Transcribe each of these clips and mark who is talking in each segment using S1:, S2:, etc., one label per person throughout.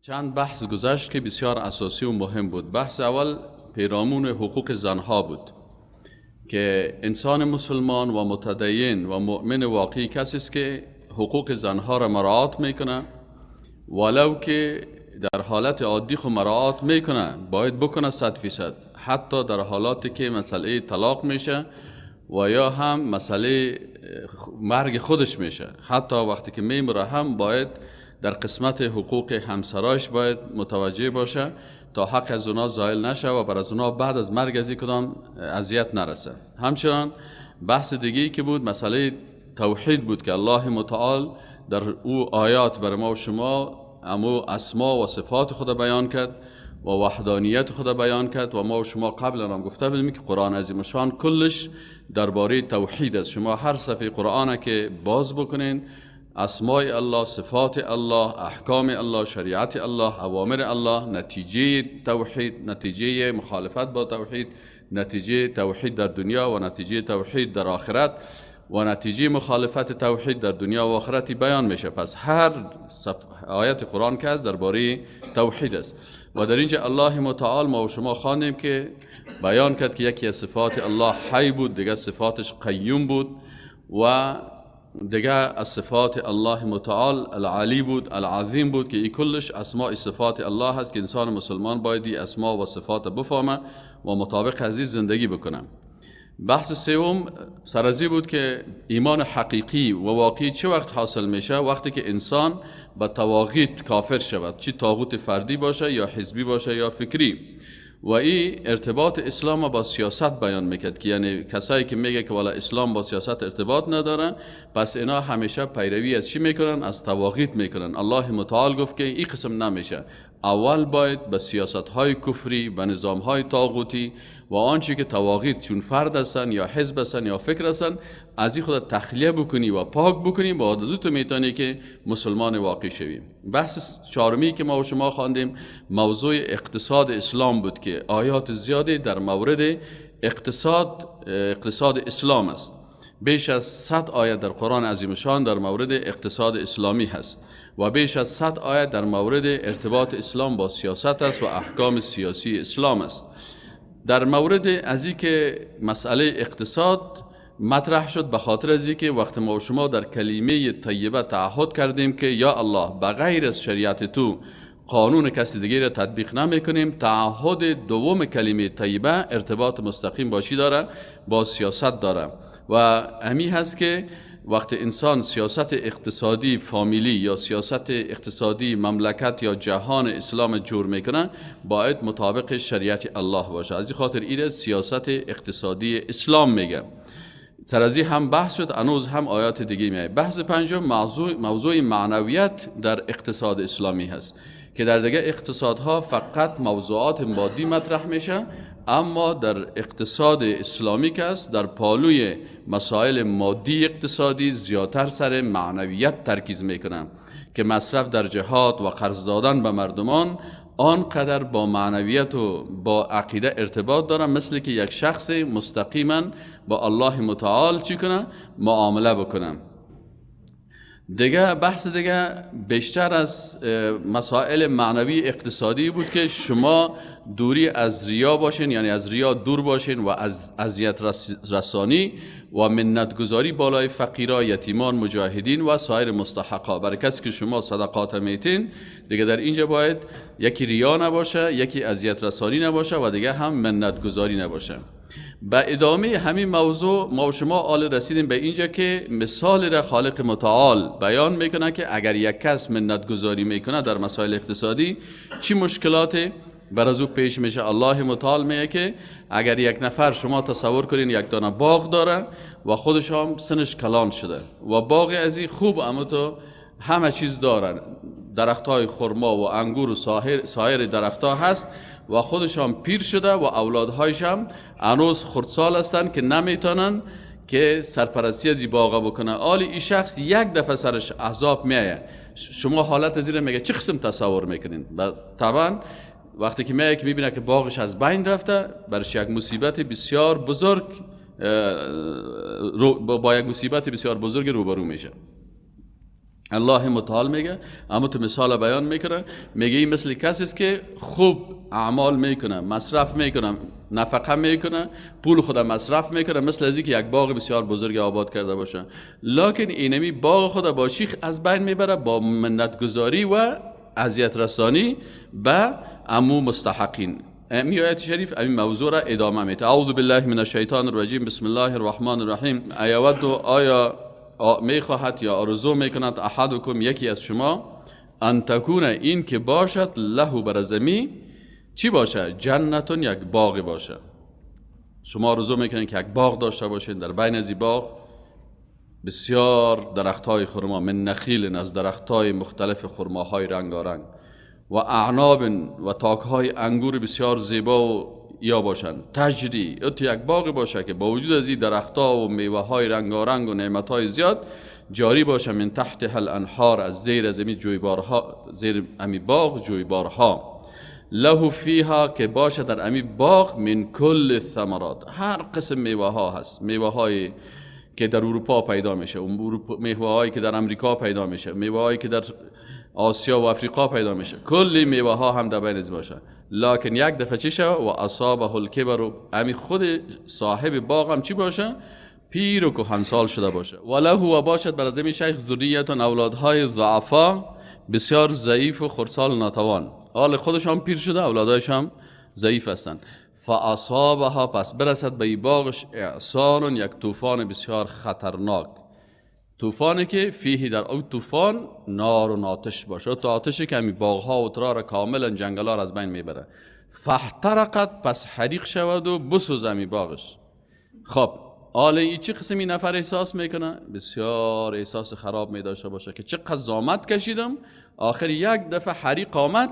S1: چند بحث گذشت که بسیار اساسی و مهم بود. بحث اول پیرامون حقوق زنها بود که انسان مسلمان و متدین و مؤمن واقعی کسی است که حقوق زنها را مراعات میکنه، ولو که در حالت عادی خود مراعات میکنه، باید بکنه 100%، حتی در حالاتی که مسئله طلاق میشه و یا هم مسئله مرگ خودش میشه، حتی وقتی که میمره هم باید در قسمت حقوق همسرایش باید متوجه باشه تا حق از اونا زائل نشه و بر از اونا بعد از مرگ از کدام اذیت نرسه. همچنان بحث دیگه‌ای که بود مسئله توحید بود که الله متعال در او آیات بر ما و شما امو اسما و صفات خود بیان کرد و وحدانیت خود بیان کرد و ما و شما قبل هم گفته بودیم که قرآن عظیم شان کلش درباره توحید است. شما هر صفحه قرآن که باز بکنین اسماء الله، صفات الله، احکام الله، شریعت الله، اوامر الله، نتیجه توحید، نتیجه مخالفت با توحید، نتیجه توحید در دنیا و نتیجه توحید در آخرت و نتیجه مخالفت توحید در دنیا و آخرتی بیان میشه. پس هر آیت قرآن که از درباره توحید است و در اینجا الله متعال ما و شما خواندیم که بیان کرد که یکی از صفات الله حی بود، دیگه صفاتش قیوم بود و دیگه از صفات الله متعال العلی بود، العظیم بود که این کلش اسماء صفات الله هست که انسان مسلمان باید اسماء و صفات بفهمه و مطابق از زندگی بکنه. بحث سوم سرازی بود که ایمان حقیقی و واقعی چه وقت حاصل میشه؟ وقتی که انسان به طواغیت کافر شود، چی طاغوت فردی باشه یا حزبی باشه یا فکری. و این ارتباط اسلام با سیاست بیان میکرد که یعنی کسایی که میگه که والا اسلام با سیاست ارتباط ندارن، پس اینا همیشه پیروی از چی میکنن؟ از طواغیت میکنن. الله متعال گفت که این قسم نمیشه، اول باید به سیاست های کفری، به نظام های طاغوتی و آنچه که طواغیت چون فرد هستن یا حزب هستن یا فکر هستن از این خود تخلیه بکنی و پاک بکنی، با عدد تو میتونی که مسلمان واقعی شوی. بحث چهارمی که ما و شما خواندیم موضوع اقتصاد اسلام بود که آیات زیادی در مورد اقتصاد اسلام است. بیش از 100 آیت در قرآن عظیم شان در مورد اقتصاد اسلامی هست و بیش از 100 آیت در مورد ارتباط اسلام با سیاست است و احکام سیاسی اسلام است. در مورد از این که مسئله اقتصاد مطرح شد به خاطر از که وقت ما و شما در کلمه طیبه تعهد کردیم که یا الله بغیر از شریعت تو قانون کسی دیگه را تطبیق نمی کنیم، تعهد دوم کلمه طیبه ارتباط مستقیم باشی داره با سیاست داره و امی هست که وقت انسان سیاست اقتصادی فامیلی یا سیاست اقتصادی مملکت یا جهان اسلام جور میکنه باید مطابق شریعت الله باشه. از این خاطر ایره سیاست اقتصادی اسلام میگه. سرازی هم بحث شد، انوز هم آیات دیگه میگه. بحث پنجم موضوع معنویت در اقتصاد اسلامی هست که در دیگه اقتصادها فقط موضوعات مادی مطرح میشه، اما در اقتصاد اسلامی که است در پالوی مسائل مادی اقتصادی زیادتر سر معنویت ترکیز میکنن که مصرف در جهاد و قرض دادن به مردمان آنقدر با معنویت و با عقیده ارتباط داره مثل که یک شخص مستقیما با الله متعال چی کنه؟ معامله بکنه. دیگه بحث دیگه بیشتر از مسائل معنوی اقتصادی بود که شما دوری از ریا باشین، یعنی از ریا دور باشین و از اذیت رسانی و منتگذاری بالای فقیرا، یتیمان، مجاهدین و سایر مستحقا. برای کسی که شما صدقات میتین دیگه در اینجا باید یکی ریا نباشه، یکی اذیت رسانی نباشه و دیگه هم منتگذاری نباشه. به ادامه همین موضوع ما و شما آل رسیدیم به اینجا که مثال را خالق متعال بیان میکنه که اگر یک کس منتگذاری میکنه در مسائل اقتصادی چی مشکلاتی بر از او پیش میشه. الله متعال میگه که اگر یک نفر شما تصور کنین یک دانه باغ داره و خودش هم سنش کلان شده و باغ از این خوب اما تو همه چیز داره، درختای خرما و انگور و سایر درختها هست و خودش هم پیر شده و اولادهایش هم هنوز خردسال هستن که نمیتونن که سرپرستی از این باغ بکنه. آلی این شخص یک دفعه سرش عذاب میایه، شما حالت از این میگه چه قسم تصور میکنین؟ طبعا وقتی که میگه که میبینه که باغش از بین رفته برش یک مصیبت بسیار بزرگ با یک مصیبت بسیار بزرگ روبرو میشه. الله متعال میگه، اما تو مثال بیان میکنه، میگه این مثل کسی است که خوب اعمال میکنه، مصرف میکنه، نفقه میکنه، پول خود مصرف میکنه، مثل ازی که یک باغ بسیار بزرگ آباد کرده باشه، لکن اینمی باغ خود با چی از بین میبره؟ با منتگذاری و اذیت رسانی به امو مستحقین. این آیت شریف این موضوع را ادامه میده. اعوذ بالله من الشیطان الرجیم، بسم الله الرحمن الرحیم. آیا میخواهد یا آرزو میکند احدکم یکی از شما ان تکون این که باشد له بر زمین چی باشه؟ جنتون یک باغ باشه. شما آرزو میکنید که یک باغ داشته باشین، در بین از این باغ بسیار درختای خرما، من نخیل، از درختای مختلف خرماهای رنگارنگ، و اعناب و تاکهای انگور بسیار زیبا و یا باشند، تجری، تو یک باغ باشه که با وجود از این درختها و میوه های رنگارنگ و نعمت های زیاد جاری باشه، من تحت الانهار، از زیر از امی جویبارها، زیر امی باغ جویبارها، له فیها که باشه در امی باغ من کل الثمرات، هر قسم میوه ها هست، میوه های که در اروپا پیدا میشه، میوه هایی که در امریکا پیدا میشه، میوه هایی که در آسیا و افریقا پیدا میشه، کلی میوه ها هم در بین باشه، لکن یک دفعه چی شود؟ و اصابه الکبر، امی خود صاحب باغ هم چی باشه؟ پیر و کهنسال شده باشه. وله و باشد بر از این شیخ ذریتون، اولادهای ضعفا، بسیار ضعیف و خردسال ناتوان، حال خودش هم پیر شده، اولادایش هم ضعیف هستند. فاصابها، پس برسد به باغش اعصار، یک طوفان بسیار خطرناک، طوفانی که فیه در او طوفان نار و آتش باشه، تو آتشی که همی باغها و ترا را کاملا جنگلا را از بین میبره. فاحترقت، پس حریق شود و بسوزه می باغش. خب حالا این چه قسمی نفر احساس میکنه؟ بسیار احساس خراب میداشته باشه که چقدر زحمت کشیدم، آخر یک دفعه حریق آمد،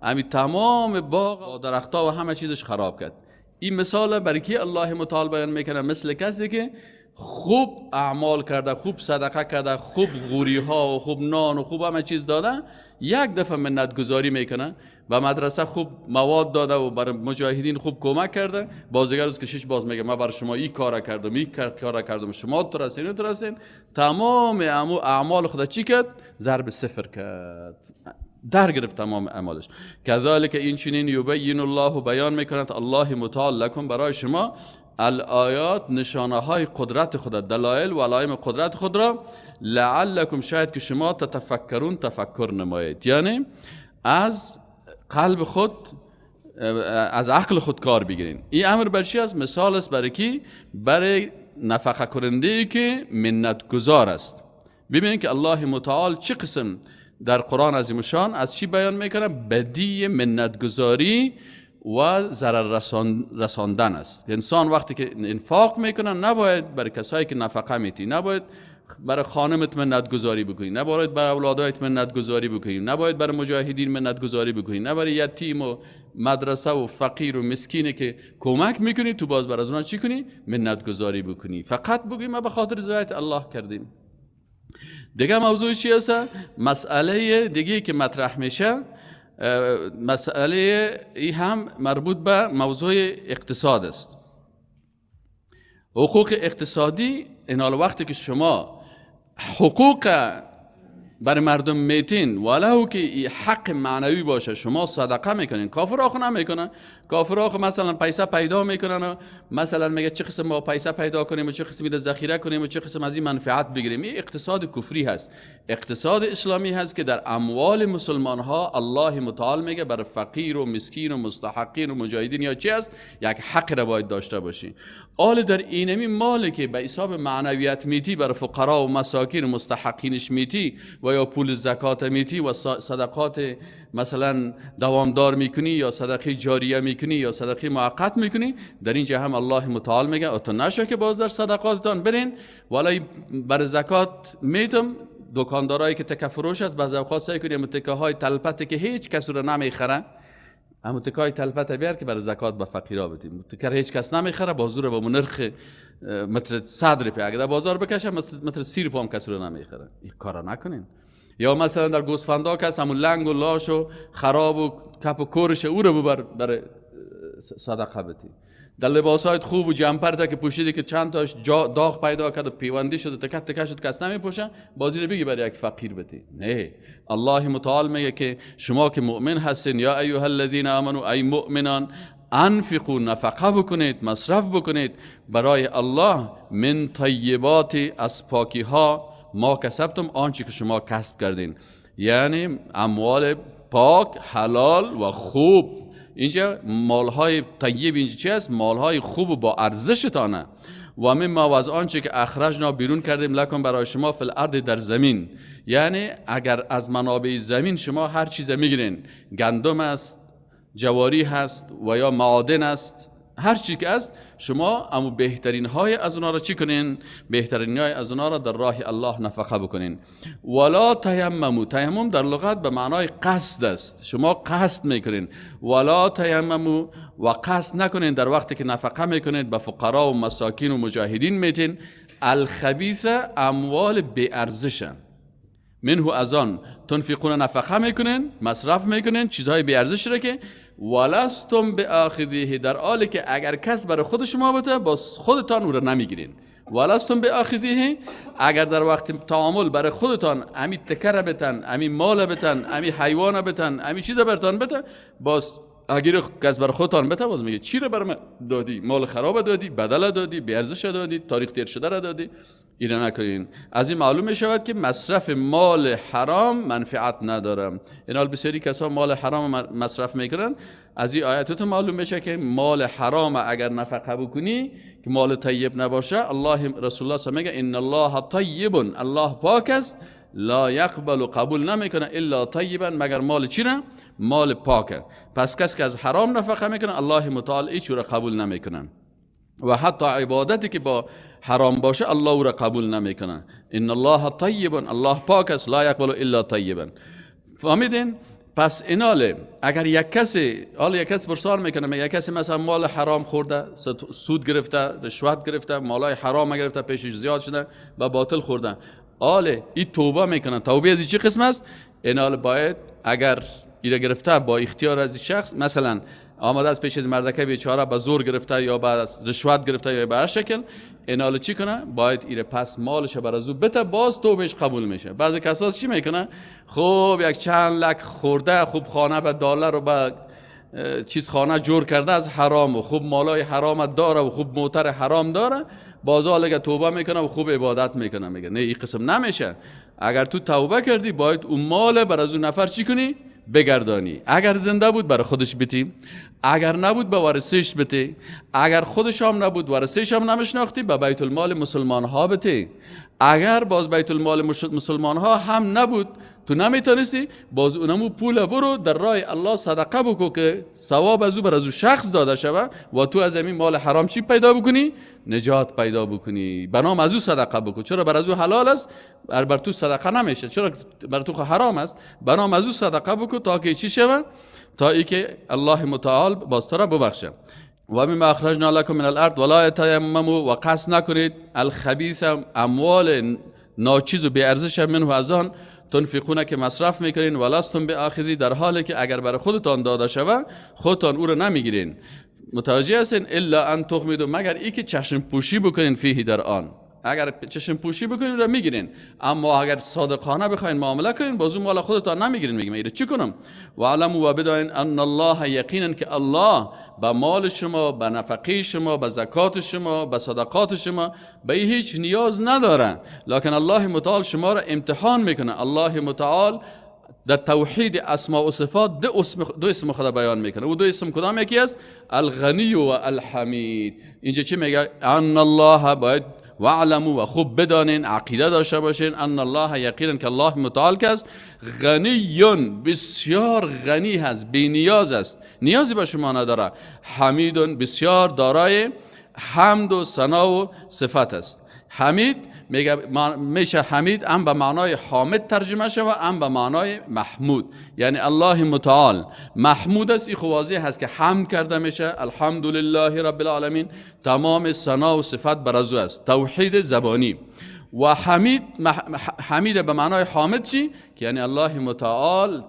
S1: همی تمام باغ و درختها و همه چیزش خراب کرد. این مثال برای کی الله متعال بیان میکنه؟ مثل کسی که خوب اعمال کرده، خوب صدقه کرده، خوب غوری ها و خوب نان و خوب همه چیز داده، یک دفعه منت گذاری میکنه و مدرسه خوب مواد داده و برای مجاهدین خوب کمک کرده، بازیگر روز کشیش باز میگه من برای شما این کار کردم، این کار کردم، شما ترسین، تمام اعمال خدا چی کرد؟ ضرب صفر کرد، در گرفت تمام اعمالش. کذالک این چنین یبین الله، بیان میکند الله متعال لکم برای شما الآیات، نشانه های قدرت خدا، دلایل و علائم قدرت خود را، لعلکم، شاید که شما تتفکرون، تفکر نمایید، یعنی از قلب خود، از عقل خود کار بگیرین. این امر بر چی است؟ مثال است برای کی؟ برای نفقه کننده ای که منت گزار است. ببینید که الله متعال چه قسم در قرآن عظیم شان از چی بیان میکنه؟ بدی منت گزاری و ضرر رساندن است. انسان وقتی که انفاق میکنه نباید برای کسایی که نفقه میتی، نباید برای خانمت منت گذاری بکنی، نباید برای اولادایت منت گذاری بکنی، نباید برای مجاهدین منت گذاری بکنی، نه برای یتیم و مدرسه و فقیر و مسکینی که کمک میکنی تو باز برای اونها چی کنی؟ منت گذاری بکنی. فقط بگی ما به خاطر رضایت الله کردیم. دیگه موضوع چی است؟ مسئله دیگه که مطرح میشه، مسئله ای هم مربوط به موضوع اقتصاد است. حقوق اقتصادی، این حال وقتی که شما حقوق برای مردم میتین، ولو که حق معنوی باشه، شما صدقه میکنین، کافر آخو نمیکنن. کافر آخو مثلا پیسه پیدا میکنن و مثلا میگه چه قسم ما پیسه پیدا کنیم و چه قسمی رو ذخیره کنیم و چه قسم از این منفعت بگیریم. این اقتصاد کفری هست. اقتصاد اسلامی هست که در اموال مسلمان ها الله متعال میگه برای فقیر و مسکین و مستحقین و مجاهدین یا چی هست، یک حق را باید داشته باشین. آل در اینمی مالی که به حساب معنویت میتی برای فقرا و مساکین و مستحقینش میتی و یا پول زکات میتی و صدقات مثلا دوامدار میکنی یا صدقه جاریه میکنی یا صدقه موقت میکنی، در اینجا هم الله متعال میگه اتو نشه که باز در صدقاتتان برین، ولی برای زکات میتم. دکاندارایی که تکه فروش است بعضی اوقات سعی کنیم تکه های تلپته که هیچ کس رو نمیخره، اما تکای تلپته بیار که برای زکات به فقیرا بدیم. تکر هیچ کس نمیخره، بازور با نرخ متر 100 روپیه اگه در بازار بکشه متر 30 روپیه هم کسی رو نمیخره. این کارا نکنین. یا مثلا در گوسفندا کس همون لنگ و لاش و خراب و کپ و کورش او رو ببر برای صدقه بدی. در لباسایت خوب و جمپر که پوشیدی که چند تاش داغ پیدا کرد و پیوندی شد و تکت تکت شد کس نمیپوشه، بازی رو بگی برای یک فقیر بده. نه، الله متعال میگه که شما که مؤمن هستین، یا ایها الذین آمنوا، ای مؤمنان، انفقوا، نفقه بکنید، مصرف بکنید برای الله، من طیبات، از پاکی ها، ما کسبتم، آنچه که شما کسب کردین، یعنی اموال پاک، حلال و خوب. اینجا مالهای طیب اینجا چی است؟ مالهای خوب و با ارزشتانه. و مما، و از آنچه که اخرجنا، بیرون کردیم، لکن برای شما، فی الارض، در زمین. یعنی اگر از منابع زمین شما هر چیز میگیرین، گندم است، جواری هست و یا معادن است، هر چی که است، شما اما بهترین های از اونا را چی کنین؟ بهترین های از اونا را در راه الله نفقه بکنین. ولا تیممو، تیمم در لغت به معنای قصد است، شما قصد میکنین. ولا تیممو، و قصد نکنین در وقتی که نفقه میکنین به فقرا و مساکین و مجاهدین میتین، الخبیث، اموال بی ارزشن، منه از آن، تنفقون، نفقه میکنین، مصرف میکنین چیزهای بی ارزش را که ولستم بآخذیه، در حالی که اگر کس برای خود شما بده باز خودتان او را نمیگیرین. ولستم بآخذیه، اگر در وقت تعامل برای خودتان امی تکر بتن، امی مال بتن، امی حیوان بتن، امی چیز برتان بده، باز اگر کس برای خودتان بده باز میگه چی را برای من دادی؟ مال خراب دادی، بدل دادی، بی ارزش دادی، تاریخ تیر شده را دادی. اینا نکنین. از این معلوم می شود که مصرف مال حرام منفعت نداره. این حال بسیاری کسا مال حرام مصرف میکنن. از این آیاتتون معلوم میشه که مال حرام اگر نفقه بکنی که مال طیب نباشه، الله رسول الله صلی میگه ان الله طیب، الله پاک است، لا یقبل، قبول نمیکنه، الا طیبا، مگر مال چی نه؟ مال پاکه. پس کسی که از حرام نفقه میکنه الله متعال هیچ را قبول نمیکنه و حتی عبادتی که با حرام باشه الله او را قبول نمیکنه. ان الله طیب، الله پاک است، لا یقبل الا طیبا. فهمیدین؟ پس ایناله اگر یک کسی، حالا یک کس برسال میکنه، یک کسی مثلا مال حرام خورده، سود گرفته، رشوت گرفته، مالای حرام گرفته، پیشش زیاد شده و باطل خورده، حالا این توبه میکنه. توبه از چه قسم است؟ ایناله باید اگر ایره گرفته با اختیار از این شخص، مثلا آمده از پیش از مردکه بیچاره به زور گرفته یا به رشوت گرفته یا به هر شکل، ایناله چی کنه؟ باید ایره پس مالش بر از او بده، باز توبهش قبول میشه. بعضی کساس چی میکنه؟ خوب یک چند لک خورده، خوب خانه به دلار و به چیز خانه جور کرده از حرام و خوب مالای حرام داره و خوب موتر حرام داره، باز حالا توبه میکنه و خوب عبادت میکنه. میگه نه، این قسم نمیشه. اگر تو توبه کردی باید اون مال بر از اون نفر چی کنی؟ بگردانی. اگر زنده بود برای خودش بتی، اگر نبود به وارثش بتی، اگر خودش هم نبود وارثش هم نمیشناختی به بیت المال مسلمان ها بتی، اگر باز بیت المال مسلمان ها هم نبود تو نمیتونستی، باز اونمو پول برو در راه الله صدقه بکو که ثواب از او بر از او شخص داده شوه و تو از این مال حرام چی پیدا بکنی؟ نجات پیدا بکنی. بنام از او صدقه بکو، چرا بر از او حلال است بر تو صدقه نمیشه، چرا بر تو حرام است. بنام از او صدقه بکو تا که چی شوه؟ تا ای که الله متعال باز تو را ببخشه. و مما اخرجنا لكم من الارض ولا تیمموا، و قصد نکنید الخبیث، اموال ناچیز و بی ارزش منه از آن، تنفقونه که مصرف میکنین، ولستم بآخذی، در حالی که اگر برای خودتان داده شوه خودتان او را نمیگیرین. متوجه هستین؟ الا ان تغمضوا، مگر ای که چشم پوشی بکنین فیه، در آن. اگر چشم پوشی بکنین را میگیرین، اما اگر صادقانه بخواین معامله کنین باز اون مال خودتان نمیگیرین. میگم ایره چی کنم؟ و علموا، و بدانین ان الله، یقینا که الله به مال شما، به نفقه شما، به زکات شما، به صدقات شما به هیچ نیاز نداره، لکن الله متعال شما را امتحان میکنه. الله متعال در توحید اسماء و صفات دو اسم خدا بیان میکنه. و دو اسم کدام یکی است؟ الغنی و الحمید. اینجا چی میگه؟ ان الله، باید واعلموا، و خوب بدانین، عقیده داشته باشین، ان الله، یقینا که الله متعال که است، غنیون، بسیار غنی هست، بی نیاز است، نیازی به شما نداره، حمیدون، بسیار دارای حمد و ثنا و صفت است. حمید میشه حمید هم به معنای حامد ترجمه شود، هم به معنای محمود. یعنی الله متعال محمود است، این واضح هست که حمد کرده میشه، الحمدلله رب العالمین، تمام ثنا و صفت بر از او است، توحید زبانی. و حمید به معنای حامد چی؟ که یعنی الله متعال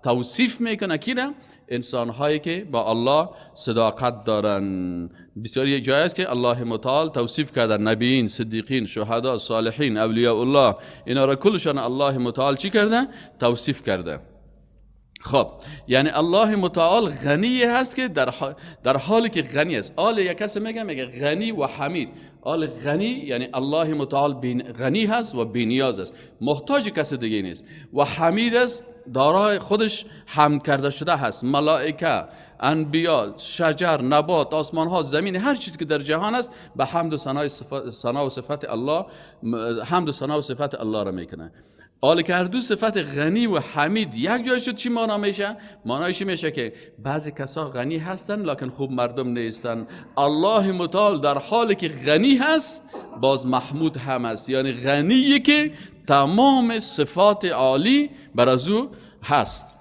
S1: توصیف میکنه کی را؟ انسان هایی که با الله صداقت دارن. بسیاری جای است که الله متعال توصیف کرده نبیین، صدیقین، شهدا، صالحین، اولیاء الله، اینا را کلشان الله متعال چی کرده؟ توصیف کرده. خب یعنی الله متعال غنی هست که در حالی که غنی است. یک کسی میگه غنی و حمید. غنی یعنی الله متعال غنی هست و بی‌نیاز است، محتاج کسی دیگه نیست. و حمید است، دارای خودش حمد کرده شده هست. ملائکه، انبیا، شجر، نبات، آسمان ها، زمین، هر چیزی که در جهان است به حمد و ثنا و صفت الله، حمد و ثنا و صفت الله را میکنه. حالا که هر دو صفت غنی و حمید یک جای شد چی معنا میشه؟ معنایش میشه که بعضی کسا غنی هستن لکن خوب مردم نیستن. الله متعال در حالی که غنی هست باز محمود هم است، یعنی غنیه که تمام صفات عالی بر از او هست.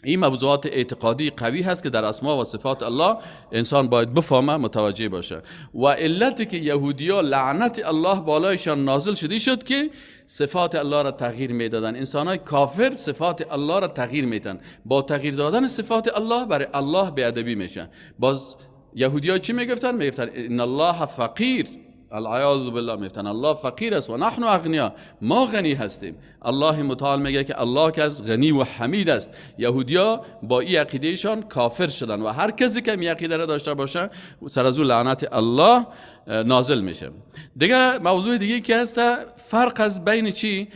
S1: این موضوعات اعتقادی قوی هست که در اسما و صفات الله انسان باید بفهمه، متوجه باشه. و علتی که یهودی‌ها لعنت الله بالایشان نازل شد که صفات الله را تغییر میدادن. انسانای کافر صفات الله را تغییر میدن، با تغییر دادن صفات الله برای الله بیادبی میشن. باز یهودی‌ها چی میگفتن؟ میگفتن ان الله فقیر، العیاذ بالله، میگفتن الله فقیر است و نحن اغنیا، ما غنی هستیم. الله متعال میگه که الله که از غنی و حمید است. یهودی‌ها با این عقیدهشان کافر شدن و هر کسی که این عقیده را داشته باشه سر از او لعنت الله نازل میشه. دیگه موضوع دیگه که هست فرق از بین چی؟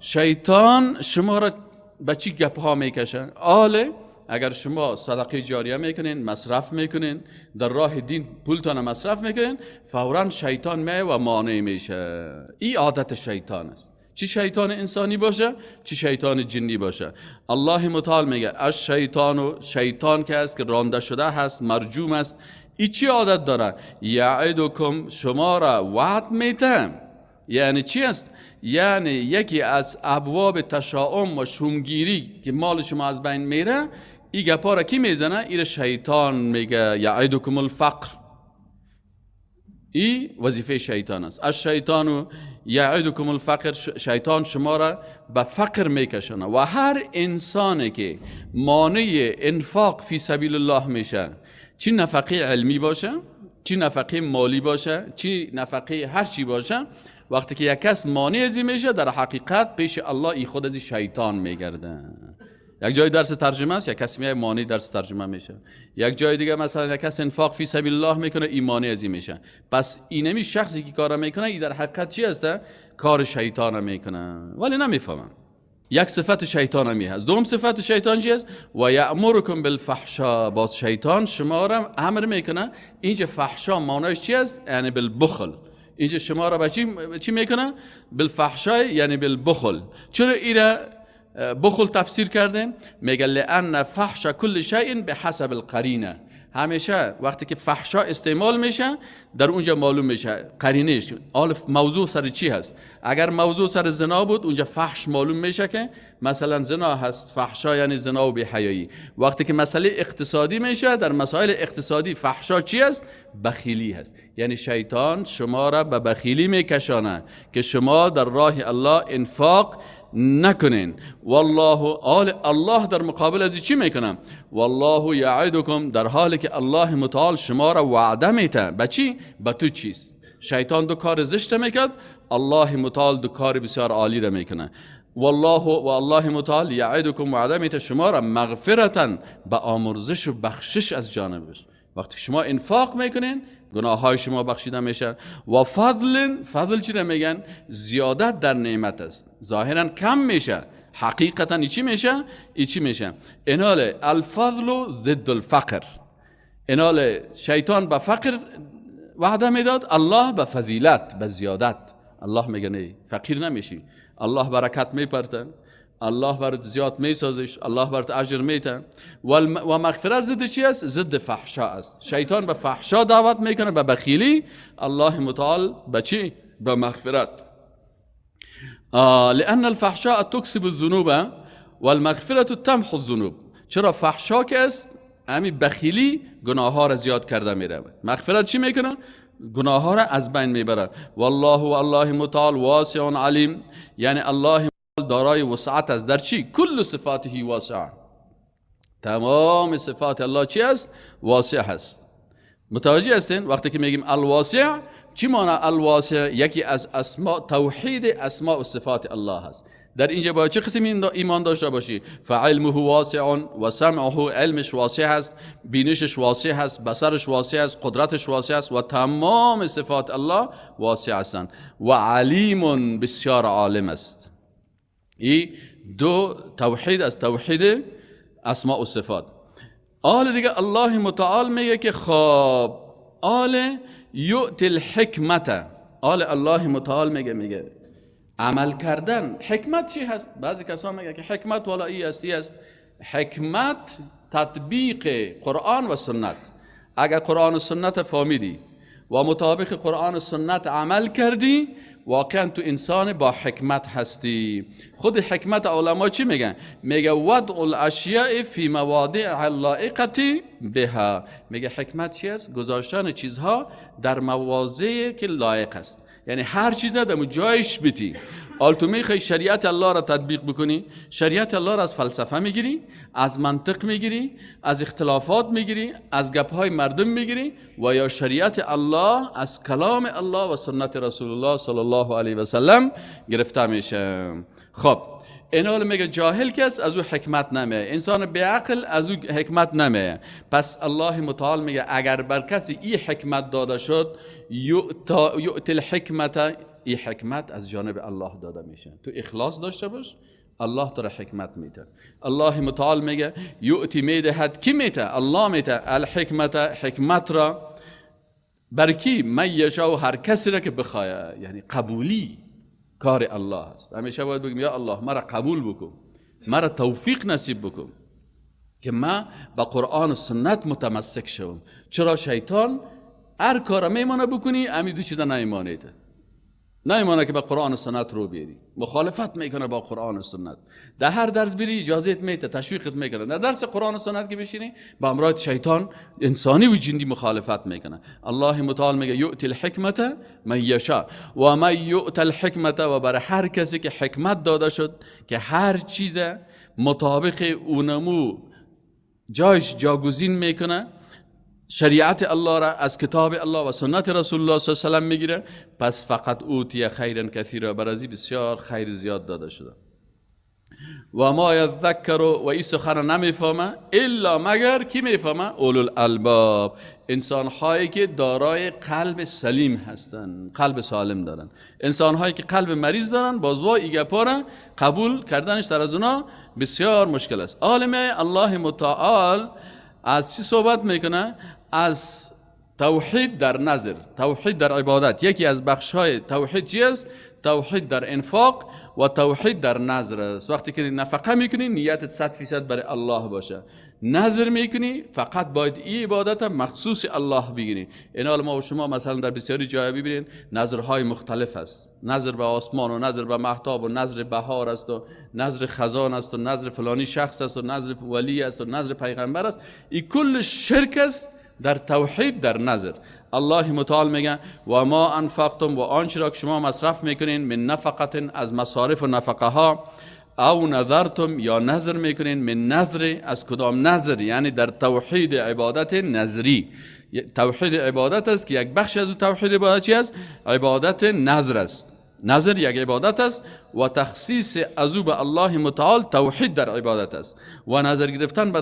S1: شیطان شما را به چی گپ ها میکشه؟ اگر شما صدقه جاریه میکنین، مصرف میکنین، در راه دین پولتان مصرف میکنین، فوراً شیطان می و مانع میشه. این عادت شیطان است، چی شیطان انسانی باشه چی شیطان جنی باشه. الله متعال میگه از شیطان که است که رانده شده هست، مرجوم است. ای چی عادت داره؟ یعدکم، شما را وعد میتم. یعنی چی است؟ یعنی یکی از ابواب تشاؤم و شومگیری که مال شما از بین میره، این گپا را کی میزنه؟ این شیطان میگه یعدکم الفقر. این وظیفه شیطان است. از شیطان یعدکم الفقر، شیطان شما را به فقر میکشونه. و هر انسانی که مانع انفاق فی سبیل الله میشه، چی نفقه علمی باشه، چی نفقه مالی باشه، چی نفقه هر چی باشه، وقتی که یک کس مانع ازی میشه در حقیقت پیش الله ای خود ازی شیطان میگرده. یک جای درس ترجمه است، یک کسی میای مانع درس ترجمه میشه. یک جای دیگه مثلا یک کس انفاق فی سبیل الله میکنه، این مانع ازی میشه. پس اینمی شخصی که کارا میکنه این در حقیقت چی هسته؟ کار شیطان میکنه، ولی نمیفهمن. یک صفت شیطان همی هست. دوم صفت شیطان چی است؟ و یأمرکم بالفحشاء، باز شیطان شما را امر میکنه. اینجا فحشا معنیش چی است؟ یعنی بالبخل. اینجا شما را به چی میکنه؟ بالفحشاء یعنی بالبخل. چرا اینا بخل تفسیر کردن؟ میگه لأن فحش کل شیء بحسب القرینه. همیشه وقتی که فحشا استعمال میشه در اونجا معلوم میشه قرینش. موضوع سر چی هست؟ اگر موضوع سر زنا بود اونجا فحش معلوم میشه که مثلا زنا هست. فحشا یعنی زنا و بی‌حیایی. وقتی که مسئله اقتصادی میشه، در مسائل اقتصادی فحشا چی هست؟ بخیلی هست. یعنی شیطان شما را به بخیلی میکشانه که شما در راه الله انفاق نکنین. والله الله در مقابل از چی میکنم؟ والله یعدکم، در حالی که الله متعال شما را وعده میته. به چی؟ به تو چیست؟ شیطان دو کار زشت میکرد، الله متعال دو کار بسیار عالی را میکنه. والله متعال یعدکم، وعده میته شما را مغفرتن، به آمرزش و بخشش از جانبش. وقتی شما انفاق میکنین گناه های شما بخشیده میشه. و فضل چی را میگن؟ زیادت در نعمت است. ظاهرا کم میشه، حقیقتا چی میشه؟ انال الفضل ضد الفقر. انال شیطان به فقر وعده میداد، الله به فضیلت، به زیادت. الله میگه نه، فقیر نمیشی، الله برکت میپرته، الله برات زیاد میسازش، الله برات اجر میده. و مغفرت ضد چی است؟ ضد فحشا است. شیطان به فحشا دعوت میکنه، به بخیلی. الله متعال به چی؟ به مغفرت. لان الفحشاء تكسب الذنوب والمغفرة تمحو الذنوب. چرا؟ فحشا که است همین بخیلی گناه ها را زیاد کرده میره. مغفرت چی میکنه؟ گناه ها را از بین میبره. والله متعال واسع علیم، یعنی الله دارای وسعت است. در چی؟ کل صفاته واسعه. تمام صفات الله چی است؟ واسع هست. متوجه هستین؟ وقتی که میگیم الواسع، چی معنی الواسع؟ یکی از اسماء، توحید اسماء و صفات الله هست. در اینجا باید چه قسم ایمان داشته باشی؟ فعلمه واسع و سمعه، علمش واسع هست، بینشش واسع هست، بصرش واسع هست، قدرتش واسع هست و تمام صفات الله واسع هستند و علیم، بسیار عالم است. این دو توحید از توحید اسماء و صفات. آل دیگه الله متعال میگه که خب آل یؤتی الحکمت، آل الله متعال میگه عمل کردن. حکمت چی هست؟ بعضی کسا میگه که حکمت والا ای است. حکمت تطبیق قرآن و سنت. اگر قرآن و سنت فهمیدی و مطابق قرآن و سنت عمل کردی، واقعا تو انسان با حکمت هستی. خود حکمت علما چی میگن؟ میگه وضع الاشیاء فی مواضع اللائقه بها. میگه حکمت چی است؟ گذاشتن چیزها در مواضعی که لایق است. یعنی هر چیز در جایش بیتی. حال تو میخوای شریعت الله را تطبیق بکنی، شریعت الله را از فلسفه میگیری، از منطق میگیری، از اختلافات میگیری، از گپهای مردم میگیری، و یا شریعت الله از کلام الله و سنت رسول الله صلی الله علیه و سلم گرفته میشه. خب این حال میگه جاهل کس از او حکمت نمیه، انسان بیعقل از او حکمت نمیه. پس الله متعال میگه اگر بر کسی این حکمت داده شد، یؤتی الحکمت، این حکمت از جانب الله داده میشه. تو اخلاص داشته باش، الله تو را حکمت میده. الله متعال میگه یؤتی میدهد، کی میده؟ الله میده. الحکمت، حکمت را بر کی؟ من یشاء، هر کسی را که بخواه. یعنی قبولی کار الله است. همیشه باید بگیم یا الله مرا قبول بکن، مرا توفیق نصیب بکن که من با قرآن و سنت متمسک شوم. چرا شیطان هر کار میمانه بکنی، امی دو چیزا نیمانیده. نیمانه که با قرآن و سنت رو بیاری، مخالفت میکنه با قرآن و سنت. در هر درس بری اجازت میده، تشویقت میکنه. در درس قرآن و سنت که بشینی، با امرات شیطان انسانی و جندی مخالفت میکنه. الله متعال میگه یؤتی الحکمت من یشاء و من یؤت الحکمت، و برای هر کسی که حکمت داده شد که هر چیز مطابق اونمو جایش جاگزین میکنه، شریعت الله را از کتاب الله و سنت رسول الله صلی الله علیه و سلم میگیره، پس فقط اوتی خیرا کثیرا، برازی بسیار خیر زیاد داده شده. و ما یذکر، و این سخن نمیفهمه الا مگر کی میفهمه؟ اولو الالباب، انسان هایی که دارای قلب سلیم هستن، قلب سالم دارن. انسان هایی که قلب مریض دارن، بازوا ایگپا را قبول کردنش سر از اونا بسیار مشکل است. عالم الله متعال از چی صحبت میکنه؟ از توحید در نظر، توحید در عبادت. یکی از بخش‌های توحید چی است؟ توحید در انفاق و توحید در نظر است. وقتی که نفقه میکنی نیتت 100% برای الله باشه. نظر میکنی فقط باید این عبادت مخصوص الله بگیری. این حال ما و شما مثلا در بسیاری جای ببینید نظرهای مختلف است. نظر به آسمان و نظر به مهتاب و نظر بهار است و نظر خزان است و نظر فلانی شخص است و نظر ولی است و نظر پیغمبر است. این کل شرک است در توحید در نظر. الله متعال میگه و ما انفقتم، و آنچه را که شما مصرف میکنین، من نفقه، از مصارف و نفقه ها، او نظرتم، یا نظر میکنین، من نظر، از کدام نظر؟ یعنی در توحید عبادت نظری. توحید عبادت است که یک بخش از توحید عبادت چی است؟ عبادت نظر است. نظر یک عبادت است و تخصیص ازو به الله متعال توحید در عبادت است. و نظر گرفتن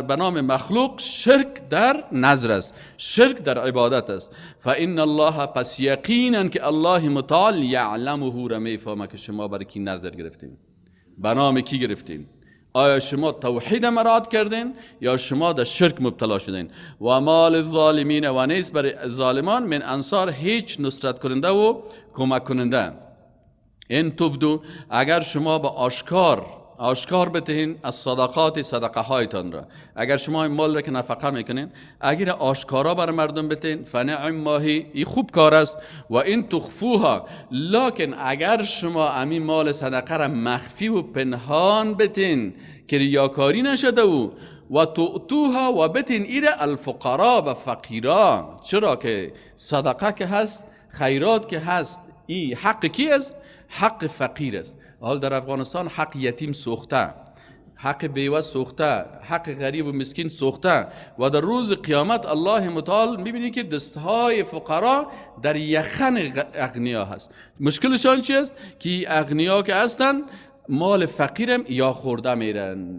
S1: به نام مخلوق شرک در نظر است، شرک در عبادت است. فان الله، پس یقینا که الله متعال یعلمه، را میفهمه که شما برای کی نظر گرفتین، به نام کی گرفتین. آیا شما توحید مراد کردین یا شما در شرک مبتلا شدین؟ و مال الظالمین، و نیست برای ظالمان من انصار، هیچ نصرت کننده و کمک کننده. این تبدو، اگر شما با آشکار بتهین از صدقات، صدقه هایتان را، اگر شما این مال را که نفقه میکنین اگر آشکارا بر مردم بتین، فنعم ماهی، این خوب کار است. و این تخفوها، لکن اگر شما امی مال صدقه را مخفی و پنهان بتین که ریاکاری نشده و تؤتوها، و بتین ایره الفقراء، و فقیران. چرا که صدقه که هست، خیرات که هست، این حق کی است؟ حق فقیر است. حال در افغانستان حق یتیم سوخته. حق بیوه سوخته، حق غریب و مسکین سوخته و در روز قیامت الله متعال میبینی که دستهای فقرا در یخن اغنیا هست. مشکلشان چی است؟ که اغنیا که هستن مال فقیرم یا خورده میرن.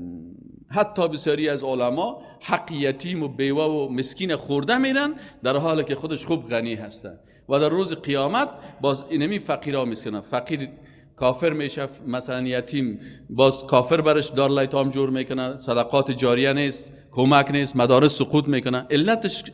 S1: حتی بسیاری از علما حق یتیم و بیوه و مسکین خورده میرن در حالی که خودش خوب غنی هستن و در روز قیامت باز اینمی فقیرها مسکنن. فقیر کافر میشه، مثلا یتیم باز کافر برش دار لایتام جور میکنه، صدقات جاریه نیست، کمک نیست، مدارس سقوط میکنه.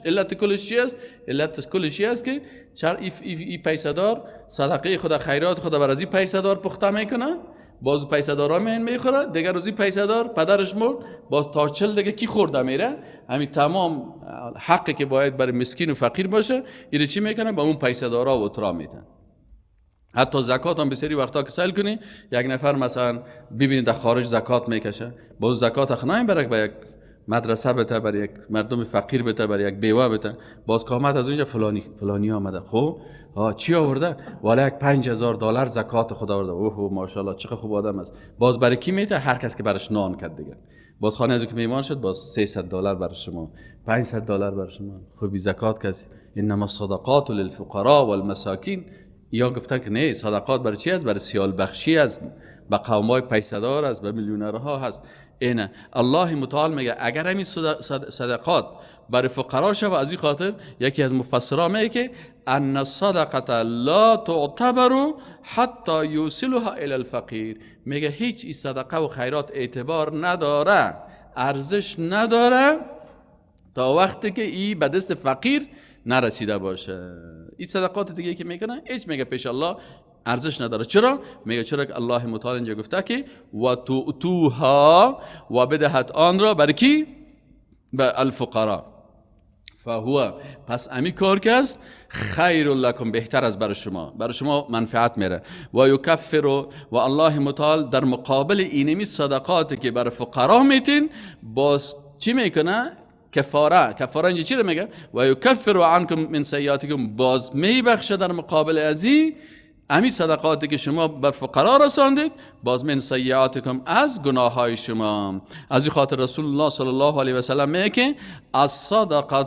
S1: علت کلش چی است؟ علت کلش چی است که چرا ای پیسه دار صدقه خدا خیرات خدا بر از این پیسه دار پخته میکنه، باز پیسه دارا میخوره، دیگر روزی پیسه دار پدرش مرد، باز تا 40 دیگه کی خورده میره؟ همین تمام حقی که باید برای مسکین و فقیر باشه اینو چی میکنه؟ با اون پیسه دارا و اترا میدن. حتی زکات هم بسیاری وقتا که سیل کنی، یک نفر مثلا ببینید در خارج زکات میکشه، باز زکات اخنایم برای به یک مدرسه بده، برای یک مردم فقیر بده، برای یک بیوه بده، باز قامت از اونجا فلانی آمده، خب چی آورده؟ والا یک $5000 زکات خدا آورده. اوه ماشاءالله چقدر خوب آدم است. باز برای کی میده؟ هر کس که برش نان کرد دیگه. باز خانه از که میمان شد باز $300 برای شما، $500 برای شما. خب زکات کسی انما الصدقات للفقراء والمساکین. یا گفتن که نه، صدقات برای چی است؟ برای سیال بخشی است، به قومای پیسه‌دار است، به میلیونرها هست. اینه الله متعال میگه اگر همین صدقات برای فقرا شود، از این خاطر یکی از مفسران میگه که ان الصدقه لا تعتبر حتی یوصلها الی الفقیر. میگه هیچ این صدقه و خیرات اعتبار نداره، ارزش نداره تا وقتی که این به دست فقیر نرسیده باشه. این صدقات دیگه که میکنه هیچ میگه پیش الله ارزش نداره. چرا؟ میگه چرا که الله متعال اینجا گفته که و تؤتوها و بدهد آن را برای کی؟ به الفقراء. فهو پس امی کار که است خیر لکم، بهتر از برای شما منفعت میره. و یکفر و الله متعال در مقابل اینمی صدقاتی که برای فقرا میتین باز چی میکنه؟ کفاره اینجا چی رو میگه؟ و یکفر عنکم من سیئاتکم، باز میبخشه در مقابل ازی امی صدقاتی که شما بر فقرا رساندید، باز من سیئاتکم از گناه های شما. از این خاطر رسول الله صلی الله علیه و سلم میگه که الصدقه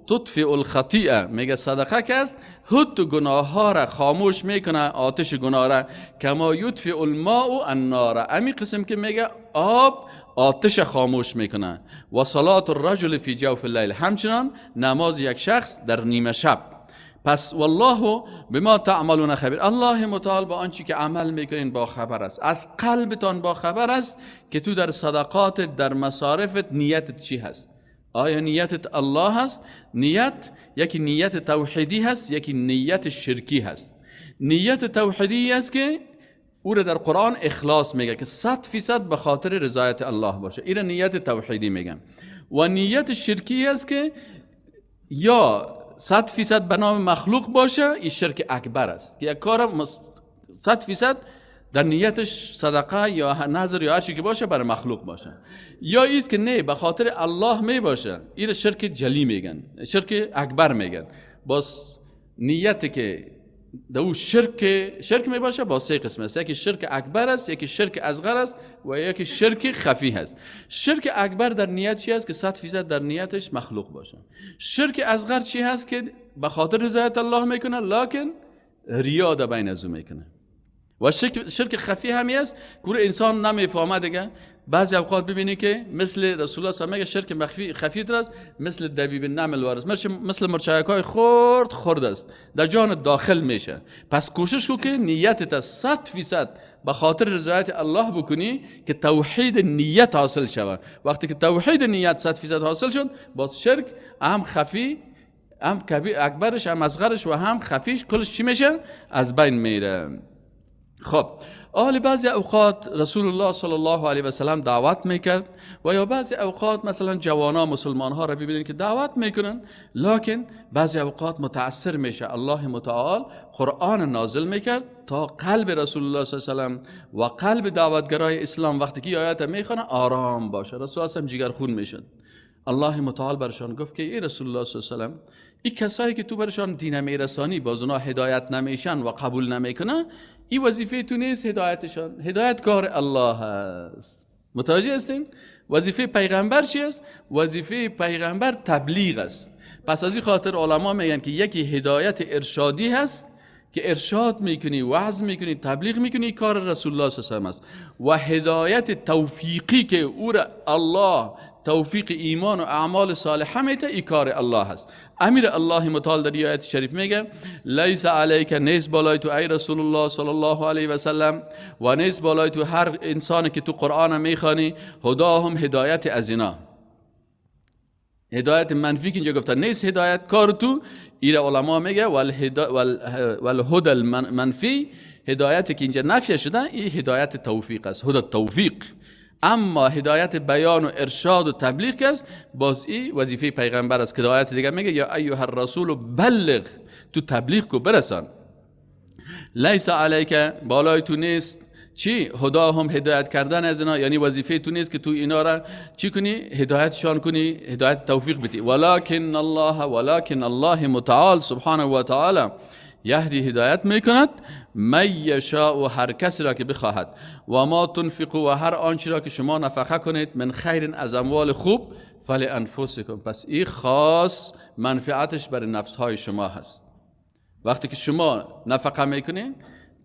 S1: تطفئ الخطیئه، میگه صدقه که است حد گناه ها را خاموش میکنه، آتش گناه را، کما یطفئ الماء النار، امی قسم که میگه آب آتش خاموش میکنه. و صلات الرجل فی جوف اللیل، همچنان نماز یک شخص در نیمه شب. پس والله بما تعملون خبیر، الله متعال با آنچه که عمل میکنین با خبر است، از قلبتان با خبر است که تو در صدقاتت در مصارفت نیتت چی هست. آیا نیتت الله هست؟ نیت یکی نیت توحیدی هست، یکی نیت شرکی هست. نیت توحیدی است که او را در قرآن اخلاص میگه که 100% به خاطر رضایت الله باشه، این نیت توحیدی میگن. و نیت شرکی است که یا 100% به نام مخلوق باشه، این شرک اکبر است که یک کار 100% در نیتش صدقه یا نظر یا هر چی که باشه برای مخلوق باشه، یا ایست که نه به خاطر الله می باشه، این شرک جلی میگن، شرک اکبر میگن. باز نیت که دو شرک می باشه با سه قسم است، یکی شرک اکبر است، یکی شرک اصغر است و یکی شرک خفی هست. شرک اکبر در نیت چی است که 100% در نیتش مخلوق باشه. شرک اصغر چی هست که به خاطر رضایت الله میکنه لکن ریا در بین ازو میکنه. و شرک خفی همی است که انسان نمیفهمه دیگه. بعضی اوقات ببینی که مثل رسول الله صلی الله علیه و آله شرک خفی است، مثل دبیب النمل وارث، مثل مرچکای خرد است، در جان داخل میشه. پس کوشش کن که نیتت 100% به خاطر رضایت الله بکنی که توحید نیت حاصل شود. وقتی که توحید نیت 100% حاصل شد، باز شرک هم خفی، هم اکبرش، هم اصغرش و هم خفیش کلش چی میشه؟ از بین میره. خب بعضی اوقات رسول الله صلی الله علیه و سلم دعوت میکرد و یا بعضی اوقات مثلا جوانا مسلمان ها را ببینید که دعوت میکنن، لکن بعضی اوقات متاثر میشه. الله متعال قرآن نازل میکرد تا قلب رسول الله صلی الله علیه و سلم و قلب دعوتگرای اسلام وقتی که آیات میخونه آرام باشه. رسول الله هم جگرخون میشد. الله متعال برشان گفت که ای رسول الله صلی الله علیه و سلم، این کسایی که تو برشان دین میرسانی باز اونا هدایت نمیشن و قبول نمیکنن، این وظیفه تو نیست هدایتشان، هدایت کار الله هست. متوجه هستین؟ وظیفه پیغمبر چی است؟ وظیفه پیغمبر تبلیغ است. پس از این خاطر علما میگن که یکی هدایت ارشادی هست که ارشاد میکنی، وعظ میکنی، تبلیغ میکنی، کار رسول الله صلی الله علیه و آله است. و هدایت توفیقی که او را الله توفیق ایمان و اعمال صالحه میده، این کار الله هست. امیر الله متعال در آیت شریف میگه لیس علیک، نیست بالای تو ای رسول الله صلی الله علیه و سلم، و نیست بالای تو هر انسانی که تو قرآن میخوانی، هداهم هدایت از اینا. هدایت منفی که اینجا گفتن نیست هدایت کار تو، این علما میگه والهدى المنفی، هدایتی که اینجا نفی شده این هدایت توفیق است، هدى توفیق. اما هدایت بیان و ارشاد و تبلیغ است، باز این وظیفه پیغمبر است که هدایت دیگه میگه یا ایها الرسول بلغ، تو تبلیغ کو برسان. لیس علیک، بالای تو نیست چی؟ هداهم هدایت کردن از اینا، یعنی وظیفه تو نیست که تو اینا را چی کنی؟ هدایتشان کنی، هدایت توفیق بدی. ولکن الله متعال سبحانه و تعالی یهدی هدایت میکند من یشاء، و هر کسی را که بخواهد. و ما تنفقوا، و هر آنچه را که شما نفقه کنید، من خیر از اموال خوب، فلانفسکم، پس این خاص منفعتش برای نفس های شما هست. وقتی که شما نفقه میکنین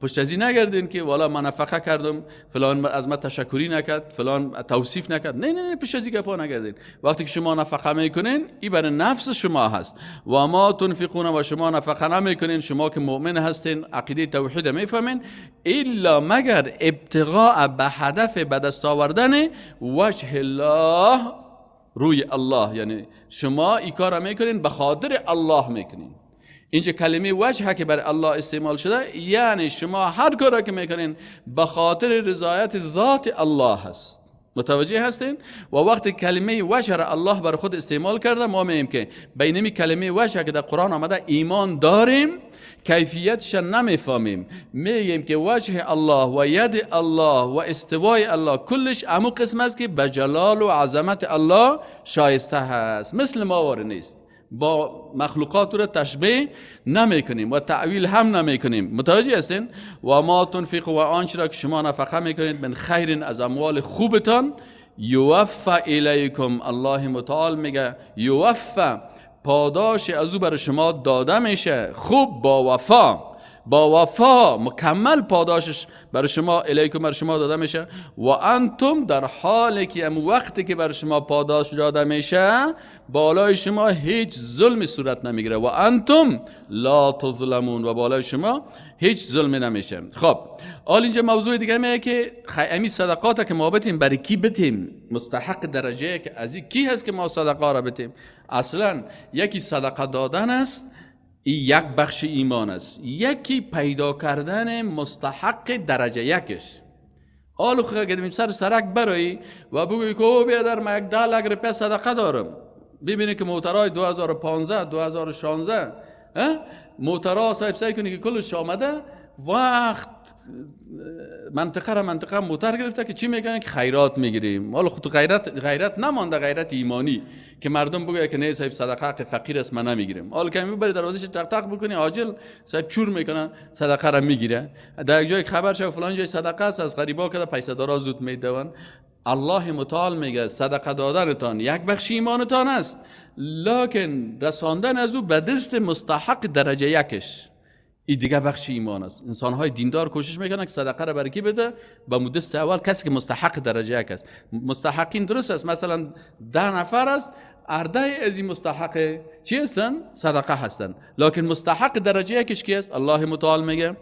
S1: پشت از این نگردین که والا من نفقه کردم فلان از من تشکری نکرد، فلان توصیف نکرد. نه پشت از این گپا نگردین. وقتی که شما نفقه میکنین این برای نفس شما هست. و ما تنفقون، و شما نفقه نمیکنین، شما که مؤمن هستین، عقیده توحید میفهمین، الا مگر ابتغاء به هدف به دست آوردن وجه الله، روی الله، یعنی شما این کار میکنین به خاطر الله میکنین. اینجا کلمه وجه که برای الله استعمال شده، یعنی شما هر کاری که میکنین به خاطر رضایت ذات الله هست. متوجه هستین؟ و وقتی کلمه وجه را الله بر خود استعمال کرده، ما میگیم که بینمی کلمه وجه که در قرآن آمده ایمان داریم، کیفیتش نمیفهمیم، میگیم که وجه الله و ید الله و استوای الله کلش امو قسم است که به جلال و عظمت الله شایسته هست، مثل ما واره نیست. با مخلوقات را تشبیه نمی کنیم و تعویل هم نمی کنیم. متوجه هستین؟ و ما تنفق، و آنچه را که شما نفقه میکنید، من خیر از اموال خوبتان، یوفى الیکم، الله متعال میگه یوفى، پاداش از او برای شما داده میشه، خوب با وفا مکمل پاداشش برای شما الیکم، برای شما داده میشه. و انتم، در حالی که وقتی که برای شما پاداش داده میشه بالای شما هیچ ظلم صورت نمیگیره. و انتم لا تظلمون، و بالای شما هیچ ظلم نمیشه. خب حال اینجا موضوع دیگه میگه که امی صدقات که ما بتیم برای کی بتیم؟ مستحق درجه که از کی هست که ما صدقه را بتیم؟ اصلا یکی صدقه دادن است، این یک بخش ایمان است. یکی پیدا کردن مستحق درجه یکش. حالا خواهد گدیم سر سرک برایی و بگوی که او بیادر من 10 لک روپیه صدقه دارم. ببینی که موترهای 2015 2016 موترها صاحب سعی کنی که کلش آمده، وقت منطقه موتر گرفته که چی میکنه که خیرات میگیریم. حالا خود غیرت نمانده، غیرت ایمانی که مردم بگه که نه صاحب صدقه که فقیر است من نمیگیرم. حالا که میبری دروازش تق بکنی عاجل صاحب چور میکنه صدقه را میگیره. در یک جای خبر شد فلان جای صدقه است، از غریبا که پیسه دارا زود میدون. الله متعال میگه صدقه دادنتان یک بخش ایمانتان است، لکن رساندن از او به دست مستحق درجه یکش این دیگه بخش ایمان است. انسان‌های دیندار کوشش میکنن که صدقه را برای کی بده؟ به دست اول کسی که مستحق درجه یک است. مستحقین درست است، مثلا 10 نفر است، 10 از این مستحق چی هستن؟ صدقه هستن. لکن مستحق درجه یکش کی است؟ الله متعال میگه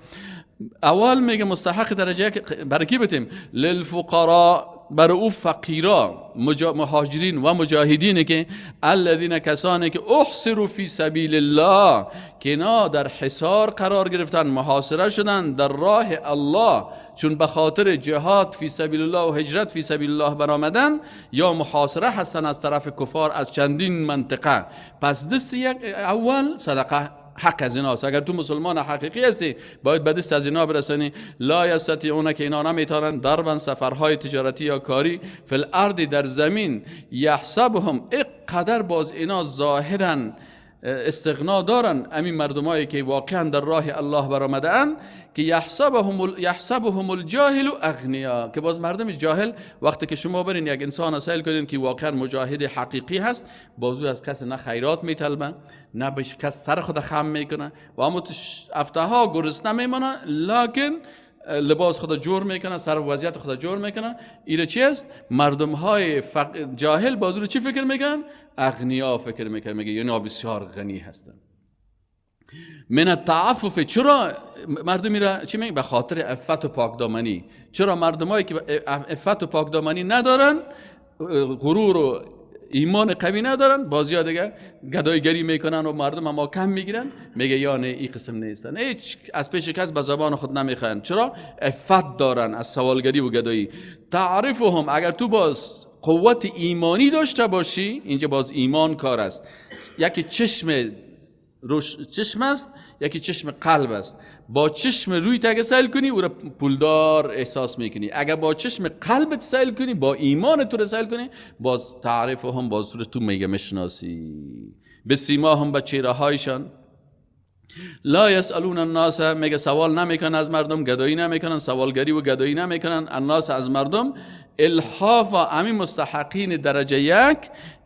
S1: اول میگه مستحق درجه یک برای کی بتیم؟ للفقراء، برای او فقیرا، مهاجرین و مجاهدین که الذین، کسانی که احصروا فی سبیل الله، که اینا در حصار قرار گرفتن، محاصره شدن در راه الله، چون به خاطر جهاد فی سبیل الله و هجرت فی سبیل الله برآمدن، یا محاصره هستن از طرف کفار از چندین منطقه. پس دست یک اول صدقه حق از ایناست. اگر تو مسلمان حقیقی هستی باید به دست از اینا برسانی. لا یستطیعون، که اینا نمیتونن ضربا سفرهای تجارتی یا کاری، فی الارض، در زمین، یحسبهم، اقدر باز اینا ظاهرا استغنا دارن همین مردمایی که واقعا در راه الله برآمده‌اند که یحسبهم الجاهل اغنیا، که باز مردم جاهل وقتی که شما برین یک انسان سائل کنین که واقعا مجاهد حقیقی هست، بازو از کس نه خیرات میطلبه نه به کس سر خود خم میکنه و اما هفته ها گرسنه میمونه، لکن لباس خود جور میکنه، سر وضعیت خود جور میکنه. ایره چی است؟ مردم های جاهل بازو رو چی فکر میکنن؟ اغنیا فکر میکنن، میگه یعنی بسیار غنی هستن. من التعفف، چرا مردم میره چی میگه؟ به خاطر عفت و پاکدامنی. چرا مردمایی که عفت و پاکدامنی ندارن، غرور و ایمان قوی ندارن، بازیا دیگه گدایگری میکنن و مردم هم کم میگیرن، میگه یعنی این قسم نیستن، هیچ از پیش کس به زبان خود نمیخوان. چرا؟ عفت دارن از سوالگری و گدایی. تعرفهم، اگر تو باز قوت ایمانی داشته باشی، اینجا باز ایمان کار است. یکی چشم است، یکی چشم قلب است. با چشم روی اگه سیل کنی او را پولدار احساس میکنی، اگر با چشم قلبت سیل کنی، با ایمان تو را سیل کنی، باز تعریف هم باز رو تو میگه مشناسی. به سیما هم به چهره هایشان لا یسالون الناس، میگه سوال نمیکنن از مردم، گدایی نمیکنن، سوالگری و گدایی نمیکنن. الناس از مردم، الحافا، همین مستحقین درجه یک،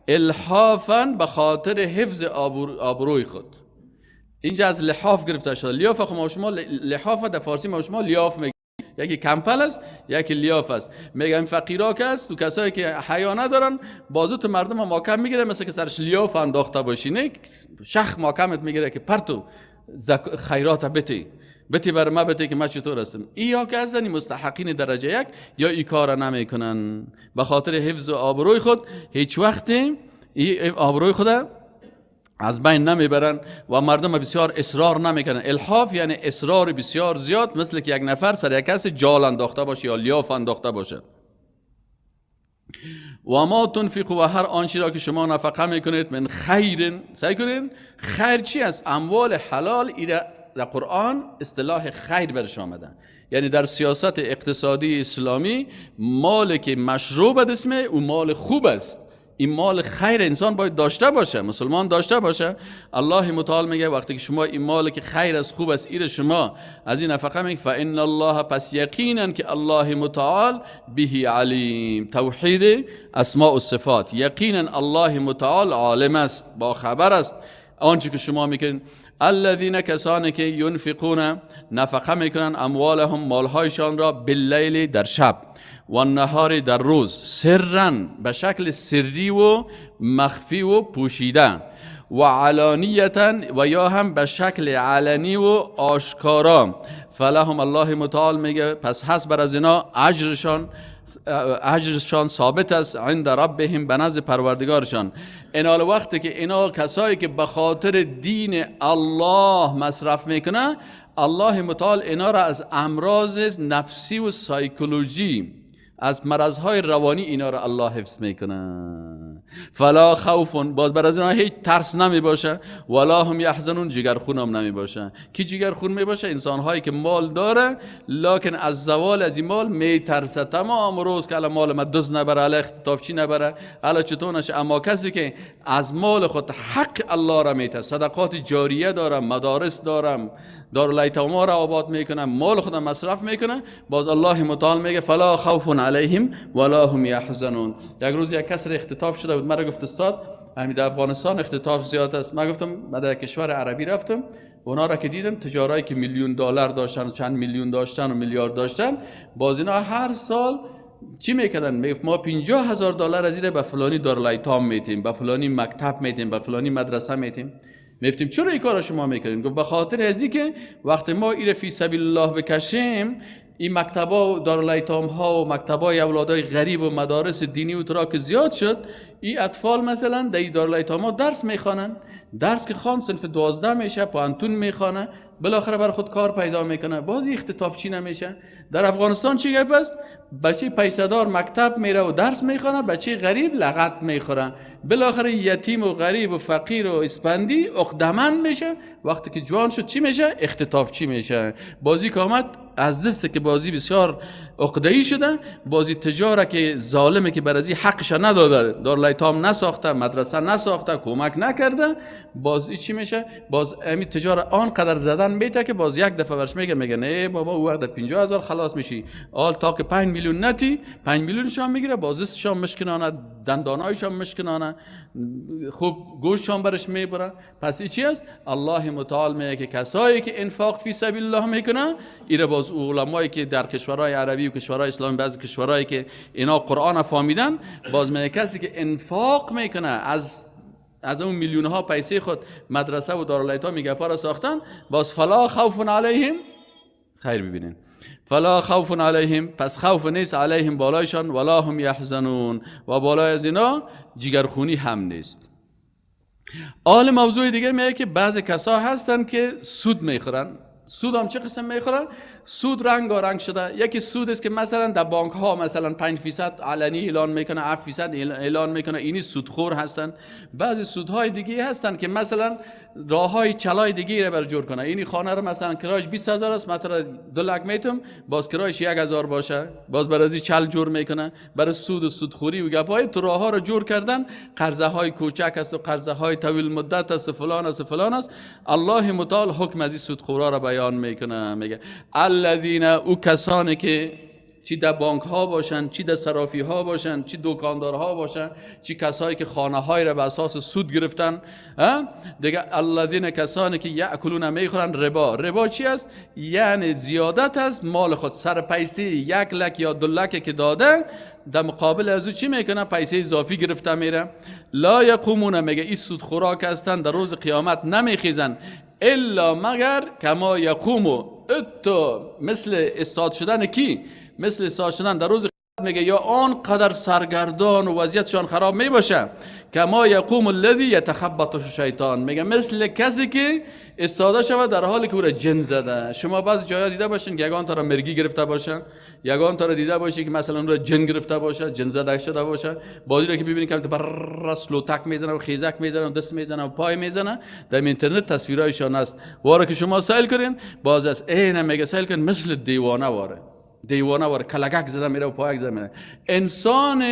S1: الحافا به خاطر حفظ آبروی خود. اینجا از لحاف گرفته شده. لیاف خب شما لحاف در فارسی ما شما لیاف میگیم، یکی کمپل است یکی لیاف است. میگم فقیرا که است و کسایی که حیا ندارن بازوت مردم ما کم میگیره، مثل که سرش لیاف انداخته باشی، نه شخ محکمت میگیره که پرتو خیرات بتی بر ما بتی که ما چطور هستم. یا که هستن مستحقین درجه یک، یا ای کار نمیکنن به خاطر حفظ آبروی خود، هیچ وقت آبروی خود از بین نمیبرن و مردم بسیار اصرار نمیکنن. الحاف یعنی اصرار بسیار زیاد، مثل که یک نفر سر یک کسی جال انداخته باشه یا لیاف انداخته باشه. و ما تنفقوا، و هر آنچه را که شما نفقه میکنید، من خیر، سعی کنید خیر چی است؟ اموال حلال. در قرآن اصطلاح خیر برش آمده، یعنی در سیاست اقتصادی اسلامی مال که مشروع به اسمه او مال خوب است. این مال خیر انسان باید داشته باشه، مسلمان داشته باشه. الله متعال میگه وقتی که شما این مال که خیر است، خوب است، ایره شما از این نفقه میگه، فان الله، پس یقینا که الله متعال به علیم، توحید اسماء و صفات، یقینا الله متعال عالم است، با خبر است آنچه که شما میکنین. الذين، کسانی که ينفقون، نفقه میکنن، اموالهم، مالهایشان را، باللیل، در شب، و النهار، در روز، سرا، به شکل سری و مخفی و پوشیده، و علانیتا، و یا هم به شکل علنی و آشکارا، فلهم، الله متعال میگه پس هست بر از اینا اجرشان ثابت است عند ربهم، به نزد پروردگارشان. اینال وقتی که اینا کسایی که به خاطر دین الله مصرف میکنه، الله متعال اینا را از امراض نفسی و سایکولوژی، از مرضهای روانی اینا را الله حفظ میکنه. فلا خوف، باز بر از اینا هیچ ترس نمی باشه، ولا هم یحزنون، جگرخون هم نمی باشه. کی جگرخون می باشه؟ انسان هایی که مال داره لکن از زوال از این مال می ترسه تمام روز که الان مال ما دز نبره، الان اختطافچی نبره، الان چطور نشه. اما کسی که از مال خود حق الله را میته، صدقات جاریه دارم، مدارس دارم، دارالایتاما را آباد میکنه، مال خودم مصرف میکنه، باز الله متعال میگه فلا خوف علیهم ولا هم یحزنون. یک روز یک کس اختطاف شده بود، مرا گفت استاد همین در افغانستان اختطاف زیاد است. من گفتم من در کشور عربی رفتم، اونا را که دیدم تجارایی که $1,000,000 داشتن و چند میلیون داشتن و میلیارد داشتن، باز اینا هر سال چی میکردن؟ میگفت ما $50,000 از این به فلانی دارالایتام میتیم، به فلانی مکتب میتیم، به فلانی مدرسه میتیم. میفتیم چرا این کار شما میکنین؟ گفت به خاطر ازی که وقتی ما این فی سبیل الله بکشیم، این مکتبا و دارالایتام ها و مکتبای اولادای غریب و مدارس دینی و ترا که زیاد شد، این اطفال مثلا در دارالایتام ها درس میخوانن، درس که خان صنف 12 میشه، پانتون میخوانه، بالاخره بر خود کار پیدا میکنه، باز اختطاف چی نمیشه. در افغانستان چی گپ است؟ بچه پیسه‌دار مکتب میره و درس میخونه، بچه غریب لغت میخوره، بالاخره یتیم و غریب و فقیر و اسپندی عقده‌مند میشه. وقتی که جوان شد چی میشه؟ اختطاف چی میشه. بازی که آمد از دست که بازی بسیار عقده‌ای شده، بازی تجاره که ظالمه که برازی حقش نداده، دارالایتام نساخته، مدرسه نساخته، کمک نکرده، باز چی میشه؟ باز امی تجاره آنقدر زدن میته که باز یک دفعه برش میگه نه بابا او وقت 50,000 خلاص میشی، آل تا که 5 میلیون نتی 5 میلیونشان میگیره، بازشان مشکنانه، دندانایشان مشکنانه، خوب گوشتشان برش میبره. پس این چی است؟ الله متعال میگه که کسایی که انفاق فی سبیل الله میکنن، ایره باز علمایی که در کشورهای عربی و کشورهای اسلامی، بعضی کشورهایی که اینا قرآن فهمیدن، باز میگه کسی که انفاق میکنه از اون میلیون ها پیسه خود مدرسه و دارالایتام میگپا را ساختن، باز فلا خوف علیهم، خیر ببینین، فلا خوف علیهم، پس خوف نیست علیهم بالایشان، ولا هم یحزنون، و بالای از اینا جگرخونی هم نیست. آل موضوع دیگر میگه که بعضی کسا هستن که سود میخورن. سود هم چه قسم میخورن؟ سود رنگ شده. یکی سود است که مثلا در بانک ها مثلا 5% علنی اعلان میکنه، 7% اعلان میکنه، اینی سودخور هستن. بعضی سودهای دیگه هستن که مثلا راههای چلای دیگه رو بر جور کنه. اینی خانه رو مثلا کرایش 20,000 است، مثلا 2 لک میتم، باز کرایش 1,000 باشه، باز برازی چل جور میکنه. برای سود و سودخوری و گپای تو راه ها رو جور کردن. قرضه های کوچک است و قرضه های طویل مدت است و فلان است و فلان است. الله متعال حکم از این سودخورا رو بیان میکنه، میگه الذین، او کسانی که چی در بانک ها باشن، چی در صرافی ها باشن، چی دکاندار ها باشن، چی کسایی که خانه های را به اساس سود گرفتن دیگه، الذین کسانی که یاکلون میخورن ربا. ربا چی است؟ یعنی زیادت از مال خود، سر پیسه 1 لک یا 2 لک که داده، در مقابل از او چی میکنه؟ پیسه اضافی گرفته میره. لا یقومون، میگه این سود خوراک هستن، در روز قیامت نمیخیزن الا مگر کما یقومو، اتو مثل استاد شدن کی؟ مثل استاد شدن در روز قیامت، میگه یا آن قدر سرگردان و وضعیتشان خراب میباشه، کما یقوم الذی یتخبط الشیطان، میگه مثل کسی که استاده شود در حالی که او را جن زده. شما بعض جاها دیده باشین که یگان تا را مرگی گرفته باشه، یگان تا را دیده باشی که مثلا اون را جن گرفته باشه، جن زده شده باشه. بازی را که ببینید که بر سلوتک میزنه و خیزک میزنه و دست میزنه و پای میزنه، در اینترنت تصویرایشان هست. واره که شما سائل کنین، باز از عین میگه سائل کن مثل دیوانه واره کلگک زده میره و پایک زده میره. انسان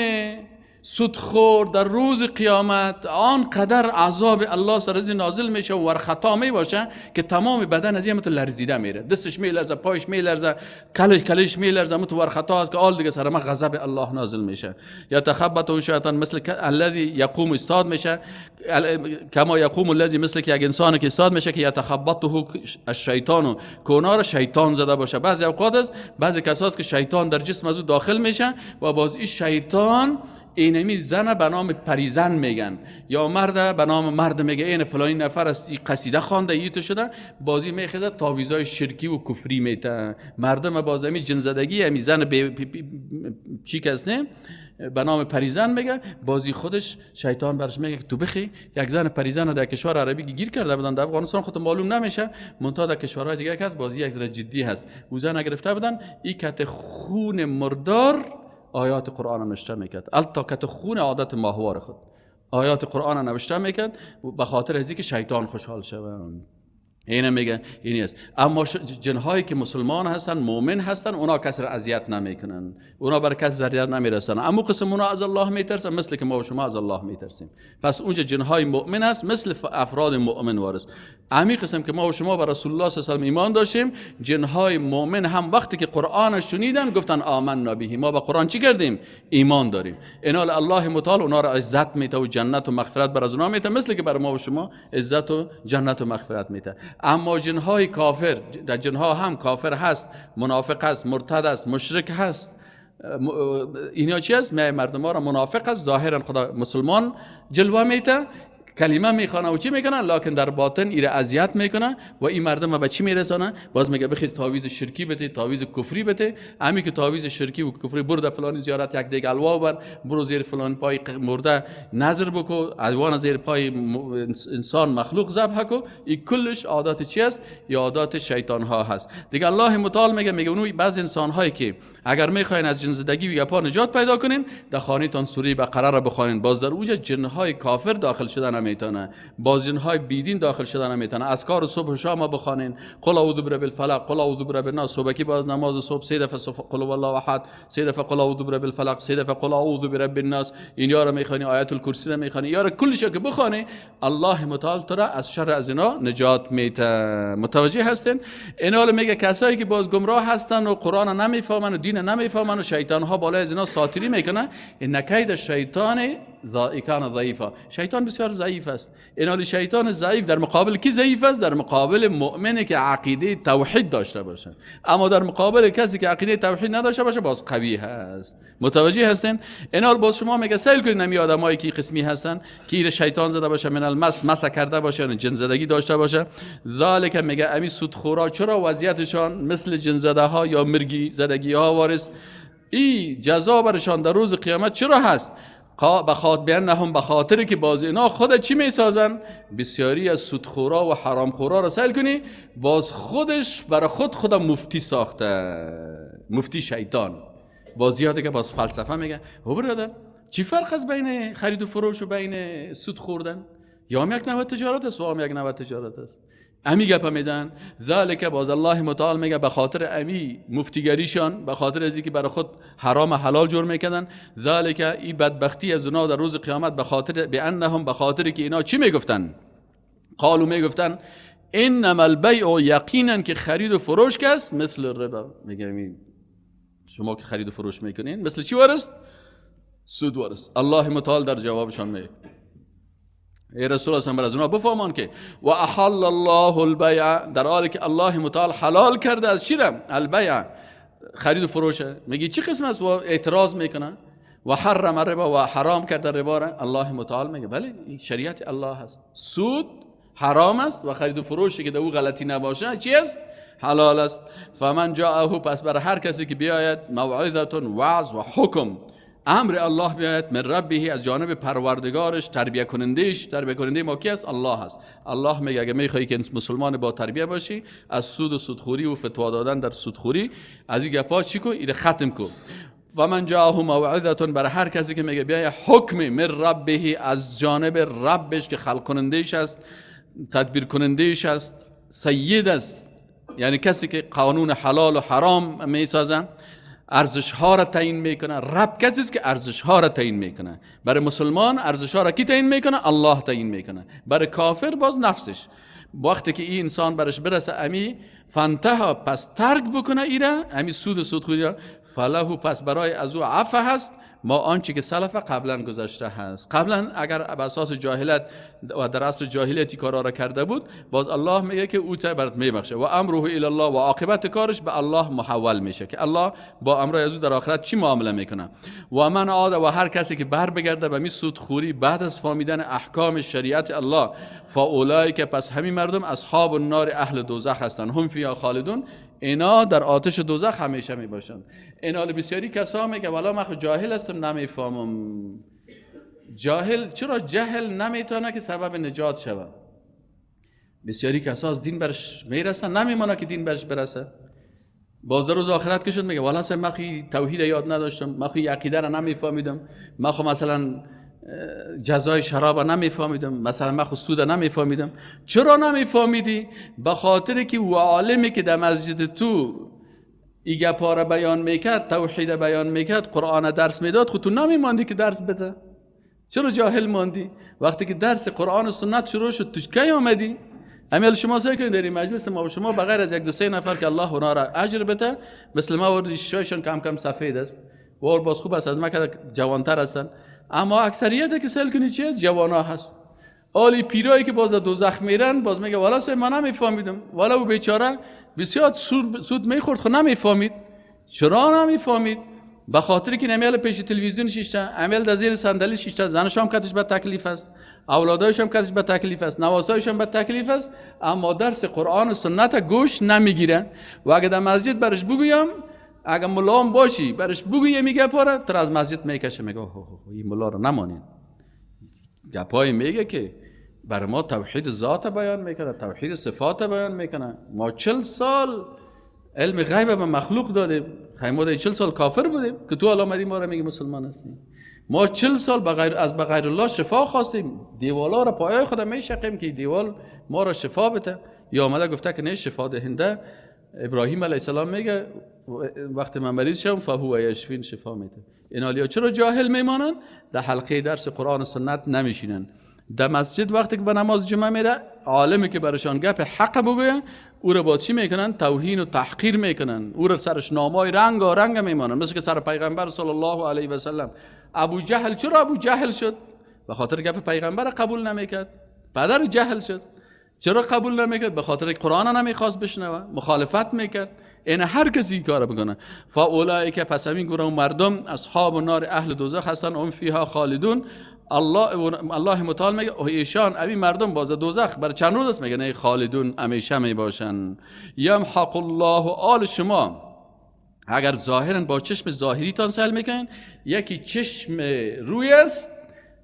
S1: سودخور در روز قیامت آنقدر عذاب الله سر از نازل میشه و خطا میباشه که تمام بدن از یمت لرزیده میره، دستش میلرزه، پایش میلرزه، کلش میلرزه، متور خطا است که آل دیگه سر ما غضب الله نازل میشه. یا تخبط شیطان، مثل الذی یقوم استاد میشه، کما یقوم الذی، مثل که یک انسان که استاد میشه که یتخبطه الشیطان، کونار شیطان زده باشه. بعضی اوقات است بعضی کساست که شیطان در جسم از او داخل میشه و باز این شیطان اینمی زن به نام پریزن میگن، یا مرد به نام مرد میگه این فلانی نفر است این قصیده خوانده ایتو شده، بازی میخیزه تاویزای شرکی و کفری میته. مردم بازمی جنزدگی همی زن چی کس نه به نام پریزن میگه، بازی خودش شیطان برش میگه تو بخی یک زن پریزن در کشور عربی گیر کرده بودن، در افغانستان خودت معلوم نمیشه، منتها در کشورهای دیگه که هست بازی یک ذره جدی هست. او زن گرفته بودن، این کت خون مردار آیات قرآن نوشته میکرد، البته کت خون عادت ماهوار خود آیات قرآن نوشته میکرد به خاطر از اینکه شیطان خوشحال شود. اینه میگه اینی است. اما جنهایی که مسلمان هستن، مؤمن هستن، اونا کسی را اذیت نمیکنن، اونا بر کس ضرر نمیرسن. اما قسم اونا از الله میترسن مثل که ما و شما از الله میترسیم. پس اونجا جنهای مؤمن است مثل افراد مؤمن وارث. امی قسم که ما و شما بر رسول الله صلی الله علیه و ایمان داشتیم، جنهای مؤمن هم وقتی که قرآن شنیدن گفتن آمنا به، ما با قرآن چی کردیم؟ ایمان داریم. اینال الله متعال اونا را عزت میته و جنت و مغفرت بر از اونا میته، مثل که بر ما و شما عزت و جنت و مغفرت میته. اما جنهای کافر، در جنها هم کافر هست، منافق هست، مرتد است، مشرک هست. اینا چی است؟ مردم ها را منافق است، ظاهرا خدا مسلمان جلوه میته، کلمه میخوانه و چی میکنه، لکن در باطن ایره اذیت میکنه و این مردم به چی میرسانه؟ باز میگه بخیر تعویض شرکی بده، تعویض کفری بده. همین که تعویض شرکی و کفری، برو در فلانی زیارت یک دیگ الوا بر، برو زیر فلان پای مرده نظر بکو، الوان زیر پای انسان مخلوق ذبح کو، این کلش عادات چی است؟ یا عادات شیطان ها هست دیگه. الله متعال میگه اونوی بعض انسان هایی که اگر میخواین از جن زدگی و گپا نجات پیدا کنین، در خانه تان سوره بقره را بخوانین. باز در اونجا جن های کافر داخل شدن نمیتونه، باز جن های بیدین داخل شدن نمیتونه. اذکار صبح و شام بخوانین، قل اعوذ برب الفلق، قل اعوذ برب الناس. صبح کی باز نماز صبح 3 دفعه قل والله احد، 3 دفعه قل اعوذ برب الفلق، 3 دفعه قل اعوذ برب الناس. این یارو میخوانی آیت الکرسی را میخوانی، یارو کلش که بخوانی، الله متعال تو را از شر از اینا نجات میده. متوجه هستین؟ اینا میگه کسایی که باز گمراه هستن و قرآن نمیفهمن و دین نمیفهمن و شیطان ها بالای از اینا ساتری میکنه، این کید شیطان کان ضعیفا. شیطان بسیار ضعیف است. این شیطان ضعیف در مقابل کی ضعیف است؟ در مقابل مؤمنی که عقیده توحید داشته باشه. اما در مقابل کسی که عقیده توحید نداشته باشه باز قوی هست. متوجه هستین؟ اینا باز شما میگه سیل کنین نمی آدمایی که قسمی هستن که این شیطان زده باشه، من المس کرده باشه، جن زدگی داشته باشه. ذالک میگه امی سودخورا چرا وضعیتشان مثل جن زده ها یا مرگی زدگی ها وارث؟ این جزا برشان در روز قیامت چرا هست؟ بخاطر بخاطر که باز اینا خود چی میسازن؟ بسیاری از سودخورا و حرامخورا را سیل کنی، باز خودش برای خودم مفتی ساخته، مفتی شیطان. بازیاتی که باز فلسفه میگه او برادر چی فرق است بین خرید و فروش و بین سود خوردن؟ یا هم یک نوع تجارت است و هم یک نوع تجارت است. امی گپا میزن. ذالک باز الله متعال میگه به خاطر امی مفتیگریشان، به خاطر از اینکه برای خود حرام حلال جور میکردن، ذالک ای بدبختی از اونا در روز قیامت به خاطر بانهم، به خاطر که اینا چی میگفتن؟ قالو میگفتن انما البیع، یقینا که خرید و فروش کس مثل الربا. میگه شما که خرید و فروش میکنین مثل چی وارست؟ سود وارست. الله متعال در جوابشان میگه ای رسول الله از اونا بفهمان که و احل الله البیع، در حالی که الله متعال حلال کرده از چی را؟ البیع، خرید و فروشه. میگی چی قسم است؟ و اعتراض میکنه و حرم الربا، و حرام کرده ربا را. الله متعال میگه بله این شریعت الله هست، سود حرام است و خرید و فروشی که در او غلطی نباشه چی است؟ حلال است. فمن جاءه، پس بر هر کسی که بیاید موعظه وعظ و حکم، امر الله بیاید من ربه، از جانب پروردگارش، تربیه کننده ما کی است؟ الله است. الله میگه اگه میخوای که مسلمان با تربیه باشی، از سود و سودخوری و فتوا دادن در سودخوری از این گپا چی کو؟ اینو ختم کو. و من جاءه موعظه، بر هر کسی که میگه بیاید حکم من ربه، از جانب ربش که خلق کنندهش است، تدبیر کنندهش است، سید است، یعنی کسی که قانون حلال و حرام میسازه، ارزش ها را تعیین میکنه. رب کسی است که ارزش ها را تعیین میکنه. برای مسلمان ارزش ها را کی تعیین میکنه؟ الله تعیین میکنه. برای کافر باز نفسش. وقتی که این انسان برش برسه امی فانتها، پس ترک بکنه ایره، امی سود و سودخوری را، فله، پس برای از او عفو هست ما آنچه که سلف قبلا گذشته هست. قبلا اگر به اساس جاهلیت و در اصل جاهلیتی کارا را کرده بود، باز الله میگه که او ته برات میبخشه. و امره الی الله، و عاقبت کارش به الله محول میشه که الله با امر از او در آخرت چی معامله میکنه. و من عاد، و هر کسی که بر بگرده به می سودخوری بعد از فهمیدن احکام شریعت الله، فاولئک، پس همین مردم اصحاب النار، اهل دوزخ هستند، هم فیها خالدون، اینا در آتش دوزخ همیشه می باشند. اینا بسیاری کسا میگه والا من جاهل هستم نمیفهمم. جاهل چرا جهل نمیتونه که سبب نجات شود؟ بسیاری کسا از دین برش میرسن نمیمونه که دین برش برسه. باز در روز آخرت که شد میگه والا من خی توحید یاد نداشتم، من خی عقیده را نمیفهمیدم، من خو مثلا جزای شراب نمیفهمیدم، مثلا من خود سود نمیفهمیدم. چرا نمیفهمیدی؟ به خاطر که او عالمی که در مسجد تو ایگه پاره بیان میکرد، توحید بیان میکرد، قرآن درس میداد، خود تو نمیماندی که درس بده. چرا جاهل ماندی؟ وقتی که درس قرآن و سنت شروع شد تو کی آمدی؟ امیال شما سعی کنید در این مجلس ما و شما بغیر از یک دو سه نفر که الله اونا را اجر بده، مثل ما وردی شایشون کم کم سفید است و باز خوب است از ما که جوانتر هستن، اما اکثریت که سل کنی چیه؟ جوانا هست. آلی پیرایی که باز دوزخ میرن باز میگه والا سه من نمیفهمیدم، والا او بیچاره بسیار سود میخورد خود نمیفهمید. چرا نمیفهمید؟ به خاطر که نمیال پیش تلویزیون شیشته، امیال در زیر صندلی شیشته، زنش هم کتش به تکلیف است. اولادایش هم کسش به تکلیف است، نواسایش هم به تکلیف است، اما درس قرآن و سنت گوش نمیگیرن. و اگه در مسجد برش بگویم، اگه ملام باشی برش بگویی میگه پاره، تر از مسجد میکشه، میگه این ملا رو نمانین. گپای میگه که بر ما توحید ذات بیان میکنه، توحید صفات بیان میکنه. ما 40 سال علم غیب به مخلوق دادیم، خیمه 40 سال کافر بودیم که تو الان اومدی ما رو میگی مسلمان هستیم. ما 40 سال به غیر الله شفا خواستیم، دیوالا رو پایه خود میشقیم که دیوال ما رو شفا بده. یا آمده گفته که نه شفا دهنده. ابراهیم علیه السلام میگه وقتی من مریض شم فهو یشفین، شفا میده. این حالیا چرا جاهل میمانن؟ در حلقه درس قرآن و سنت نمیشینن. در مسجد وقتی که به نماز جمعه میره، عالمی که برشان گپ حق بگوین، او رو با چی میکنن؟ توهین و تحقیر میکنن. او رو سرش نامای رنگ میمانن، مثل که سر پیغمبر صلی الله علیه و سلم. ابو جهل چرا ابو جهل شد؟ به خاطر گپ پیغمبر قبول نمیکرد. پدر جهل شد. چرا قبول نمیکرد؟ به خاطر قرآن نمیخواست بشنوه، مخالفت میکرد. این هر کسی کار بکنه. فاولئک، پس همین گروه مردم اصحاب النار، اهل دوزخ هستن، هم فیها خالدون. الله متعال میگه ایشان اوی مردم باز دوزخ برای چند روز است، میگه نه خالدون، همیشه میباشن. یمحق الله، آل شما اگر ظاهرا با چشم ظاهری تان سهل میکنین، یکی چشم روی است،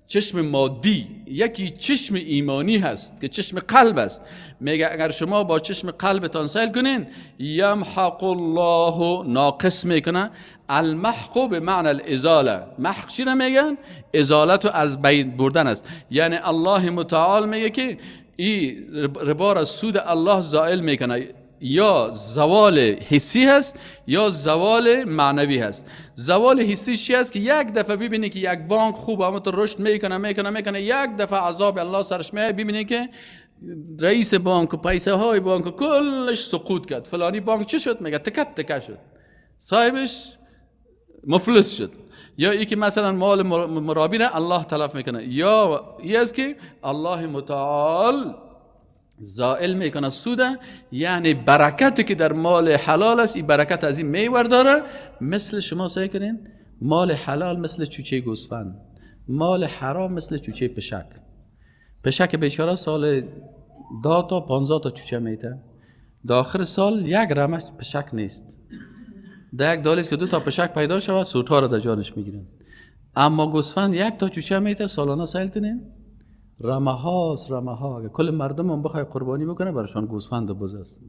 S1: چشم مادی، یکی چشم ایمانی هست که چشم قلب است. میگه اگر شما با چشم قلبتان سهل کنین، یمحق الله، ناقص میکنه. المحق به معنی الازاله. محق چی رو میگن؟ ازالت و از بین بردن است. یعنی الله متعال میگه که این ربار از سود الله زائل میکنه. یا زوال حسی هست یا زوال معنوی هست. زوال حسی چی است؟ که یک دفعه ببینی که یک بانک خوب همونطور رشد میکنه، یک دفعه عذاب الله سرش میاد، ببینی که رئیس بانک و پیسه های بانک کلش سقوط کرد. فلانی بانک چی شد؟ میگه تکه شد، صاحبش مفلس شد. یا ای که مثلا مال مرابی نه الله تلف میکنه. یا ای است که الله متعال زائل میکنه سوده، یعنی برکتی که در مال حلال است، این برکت از این میورداره. مثل شما سعی کنین مال حلال مثل چوچه گوسفند، مال حرام مثل چوچه پشک بیچاره سال 10 تا 15 تا چوچه میته، داخل سال یک رمش پشک نیست. در یک دالیست که 2 تا پشک پیدا شود، سوتا رو در جانش میگیرن. اما گوسفند 1 تا چوچه میته، سالانه سیل کنین رمه ها. کل مردم هم بخوای قربانی بکنه، برشان گوسفند بز است،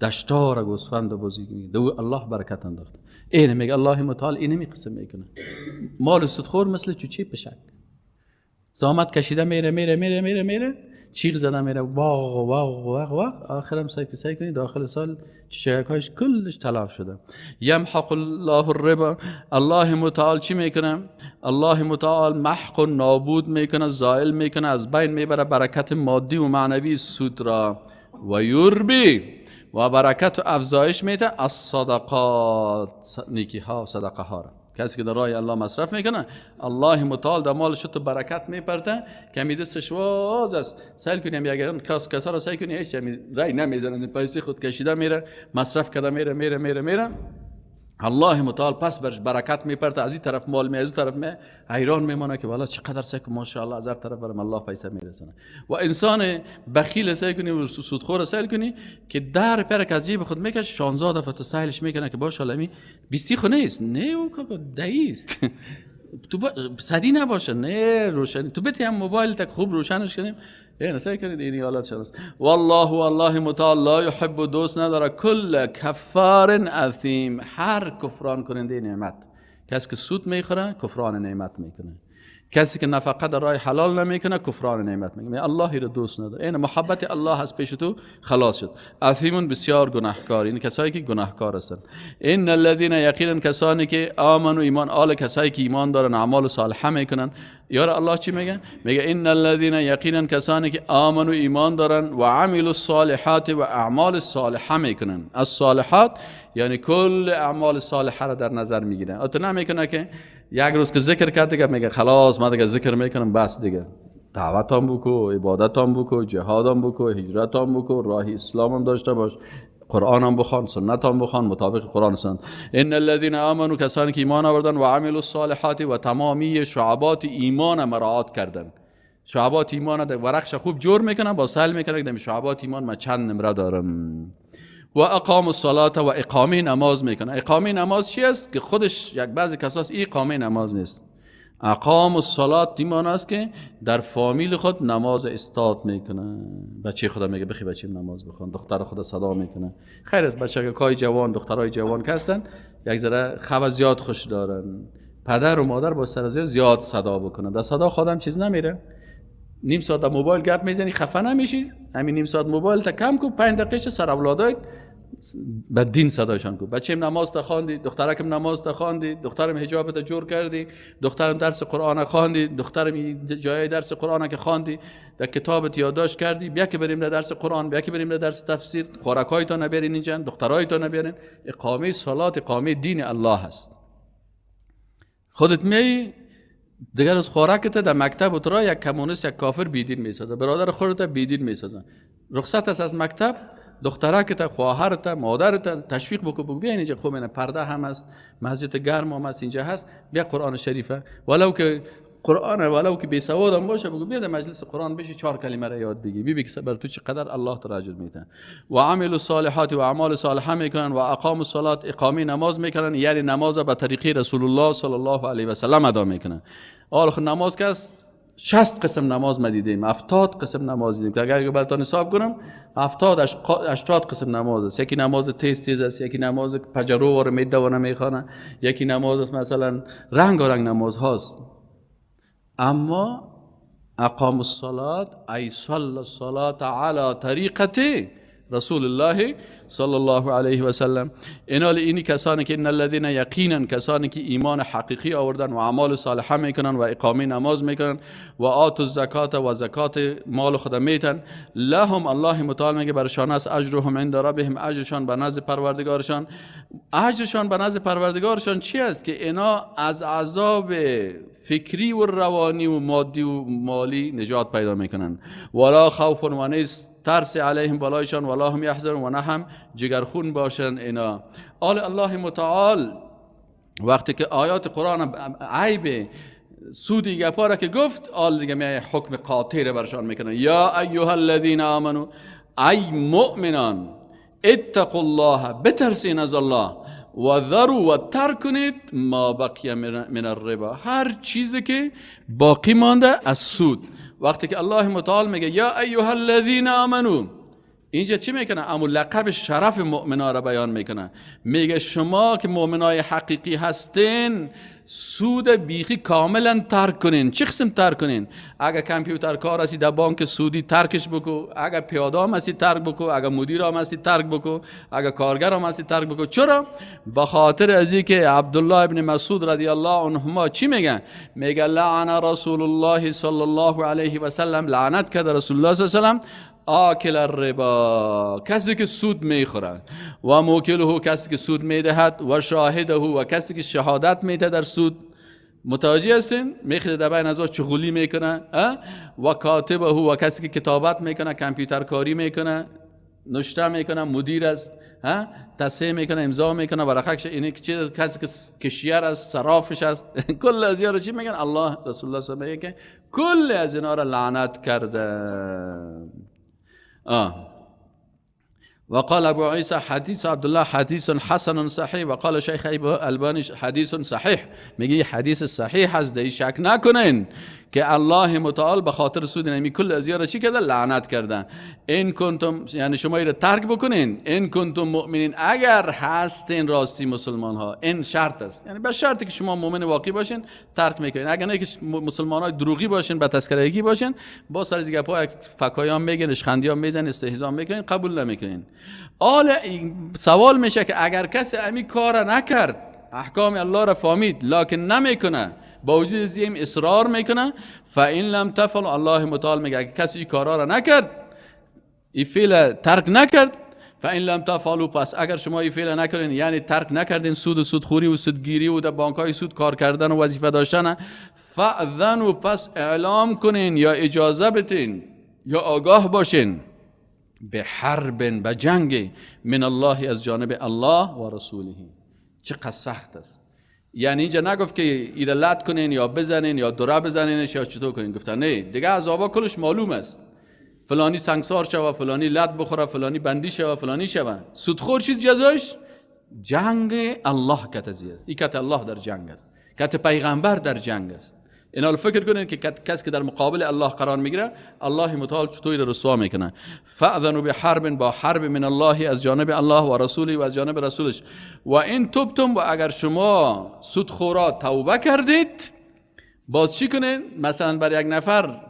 S1: دشتار گوسفند بزی دو الله برکت انداخته. این میگه الله متعال این می قسم میکنه. مال سودخور مثل چوچه پشک، زامت کشیده میره چیغ زده میره، واق آخرم سعی کنی داخل سال چیچکایش کلش تلف شده. یمحق الله الربا، الله متعال چی میکنه؟ الله متعال محق و نابود میکنه، زائل میکنه، از بین میبره برکت مادی و معنوی سود را. و یربی، و برکت و افزایش میده از صدقات، نیکی ها و صدقه ها را. کسی که در راه الله مصرف میکنه، الله متعال در مالش تو برکت میپرته که می دستش واز است. سعی کنیم اگر کسا را سعی کنی هیچ رای نمیزنن، پیسه خود کشیده میره، مصرف کرده میره. الله متعال پس برش برکت میپرته، از این طرف مال می، از این طرف می، حیران میمونه که والا چقدر سعی کنم ماشاءالله از هر طرف برام الله پیسه میرسونه. و انسان بخیل سعی کنی و سودخور سعی کنی که در پرک از جیب خود میکشه، 16 دفعه تو سهلش میکنه که باشه الان 20 خو نیست، نه او که دایست تو صدی نباشه، نه روشنی تو بتی هم موبایل تک خوب روشنش کنیم. این سعی کنید این حالات شناس. والله متعال لا يحب، دوست نداره، کل کفار اثیم، هر کفران کننده نعمت. کسی که سود میخوره کفران نعمت میکنه، کسی که نفقه در راه حلال نمیکنه کفران نعمت میکنه. الله را دوست نداره. این محبت الله از پیش تو خلاص شد. اثیمون بسیار گناهکار، این کسایی که گناهکار هستند. ان الذين، یقینا کسانی که آمنو ایمان، آل کسایی که ایمان دارن اعمال صالحه میکنن. یار الله چی میگه؟ میگه ان الذين، یقینا کسانی که آمنو ایمان دارن و عملوا الصالحات و اعمال صالحه میکنن. الصالحات یعنی کل اعمال صالحه را در نظر میگیرن. ات نمیکنه که یک روز که ذکر کرد دیگه میگه خلاص من دیگه ذکر میکنم بس دیگه، دعوت هم بکو، عبادت هم بکو، جهاد هم بکو، هجرت هم بکو، راه اسلام هم داشته باش، قرآن هم بخوان، سنت هم بخوان مطابق قرآن و سنت. ان الذين آمنوا، کسانی که ایمان آوردن، و عملوا الصالحات و تمامی شعبات ایمان مراعات کردن. شعبات ایمان ورقش خوب جور میکنه، با سهل میکنه که شعبات ایمان من چند نمره دارم. و اقام الصلاه و اقامه نماز میکنه. اقامه نماز چی است؟ که خودش یک بعضی کساس اقامه نماز نیست. اقام الصلاه این معنی است که در فامیل خود نماز استاد میکنه. بچه خدا میگه بخی بچه‌م نماز بخوان، دختر خدا صدا میکنه. خیر است بچه‌های جوان، دخترای جوان که هستن یک ذره خو زیاد خوش دارن، پدر و مادر با سر زیاد صدا بکنن. در صدا خودم چیز نمیره. نیم ساعت در موبایل گپ میزنی خفه نمیشی، همین نیم ساعت موبایل تا کم کو، 5 دقیقه سر اولادای به دین صداشان کو. بچه‌م نماز تا خواندی، دخترکم نماز تا خواندی، دخترم حجابت جور کردی، دخترم درس قرآن خواندی، دخترم جای درس قرآن که خواندی، در کتابت یادداشت کردی، بیا که بریم در درس قرآن، بیا که بریم در درس تفسیر، خوراکایتون نبرین اینجا، دخترایتون نبرین. اقامه صلات اقامه دین الله هست. خودت می دیگر از خوراکت در مکتب و ترا یک کمونیست یک کافر بیدین میسازه، برادر خودت بیدین میسازه. رخصت است از مکتب، دخترکت، خواهرت، مادرت تشویق بکو بیا اینجا خوب اینه، پرده هم است، مسجد گرم هم است اینجا هست، بیا قرآن شریفه، ولو که قرآن ولو که بی سواد هم باشه بگو بیا در مجلس قرآن بشی 4 کلمه را یاد بگی، ببین که بر تو چقدر الله تو اجر میده. و عمل الصالحات و اعمال صالحه میکنن و اقام الصلاه اقامه نماز میکنن، یعنی نماز به طریقه رسول الله صلی الله علیه و سلم ادا میکنن. آخه نماز که است 60 قسم نماز ما دیدیم، 70 قسم نماز دیدیم که اگر براتون حساب کنم 70 80 قسم نماز است. یکی نماز تیز است، یکی نماز پجرو و میده و نمیخوانه، یکی نماز مثلا رنگ نماز هاست. اما اقام الصلاه ای صلی الصلاه علی طریقته رسول الله صلی الله علیه و سلم. اینی کسانی که ان الذين یقینا کسانی که ایمان حقیقی آوردن و اعمال صالحه میکنن و اقامه نماز میکنن و آتوا الزکات و زکات مال خود میتن، لهم الله متعال میگه برشان است اجرهم عند ربهم، اجرشان به نزد پروردگارشان. اجرشان به نزد پروردگارشان چی است؟ که اینا از عذاب فکری و روانی و مادی و مالی نجات پیدا میکنن. ولا خوف و نیست ترس علیهم بالایشان ولا هم یحزنون و نه هم جگرخون باشن اینا. الله متعال وقتی که آیات قرآن عیب سودی گپا را که گفت، دیگه می حکم قاطع را برشان میکنه. یا ایها الذین آمنو، ای مؤمنان، اتقوا الله، بترسین از الله، و ذروا و ترک کنید ما بقی من الربا، هر چیزی که باقی مانده از سود. وقتی که الله متعال میگه یا ایها الذین آمنو، اینجا چی میکنه؟ اما لقب شرف مؤمنا را بیان میکنه. میگه شما که مؤمنای حقیقی هستین سود بیخی کاملا ترک کنین. چه قسم ترک کنین؟ اگر کامپیوتر کار هستی در بانک سودی ترکش بکو، اگر پیاده هم هستی ترک بکو، اگر مدیر هم هستی ترک بکو، اگر کارگر هم هستی ترک بکو. چرا؟ به خاطر از اینکه عبدالله ابن مسعود رضی الله عنهما چی میگن؟ میگه لعن رسول الله صلی الله علیه و سلم، لعنت کرده رسول الله صلی الله علیه و سلم آکل الربا، کسی که سود میخوره، و موکله، کسی که سود میدهد، و شاهده، و کسی که شهادت میده در سود. متوجه هستین؟ میخواد در بین ازا چغولی میکنه. و کاتبه، و کسی که کتابت میکنه، کامپیوتر کاری میکنه، نشته میکنه، مدیر است، تصحیح میکنه، امضا میکنه، ورقش. اینه که کسی که کشیر است، صرافش است. کل از اینا چی میگن؟ الله رسول الله صلی الله علیه و سلم کل از اینا را لعنت کرده. وقال ابو عيسى حديث عبد الله حديث حسن صحيح، وقال شيخ الباني حديث صحيح. میگه حدیث صحیح هست، در شک نکنین که الله متعال به خاطر سود نمی کل ازیا را چی کرده؟ لعنت کردن. این کنتم، یعنی شما را ترک بکنین، این کنتم مؤمنین، اگر هستین راستی مسلمان ها. این شرط است، یعنی به شرطی که شما مؤمن واقعی باشین ترک میکنین. اگر نه که مسلمان های دروغی باشین، به تسکرگی باشین، با سر از گپا فکایان میگن، اشخندیان میزن، استهزا میکنین، قبول نمیکنین. سوال میشه که اگر کسی امی کار نکرد، احکام الله را فهمید لکن نمیکنه، با وجود زیم اصرار میکنه، فإن لم تفعل، الله متعال میگه اگر کسی این کارا را نکرد، این فعل ترک نکرد، فإن لم تفعلوا، پس اگر شما این فعل نکردین، یعنی ترک نکردین سود و سودخوری و سودگیری و در بانک‌های سود کار کردن و وظیفه داشتن، فأذنوا، پس اعلام کنین یا اجازه بدین یا آگاه باشین، به حرب، به جنگ، من الله، از جانب الله و رسوله. چقدر سخت است یعنی اینجا نگفت که ایره لط کنین یا بزنین یا دره بزنینش یا چطور کنین، گفتن نه دیگه عذابا کلش معلوم است، فلانی سنگسار شوه، فلانی لط بخوره، فلانی بندی شوه، فلانی شوه. سودخور چیز جزایش جنگ الله کتزی است، این کت الله در جنگ است، کت پیغمبر در جنگ است. اینا رو فکر کنین که کسی که در مقابل الله قرار میگیره الله متعال چطور رسوا میکنه. فاذنوا بحرب، با حرب من الله، از جانب الله و رسولی و از جانب رسولش. و این توبتم، و اگر شما سودخورا توبه کردید، باز چی کنین؟ مثلا بر یک نفر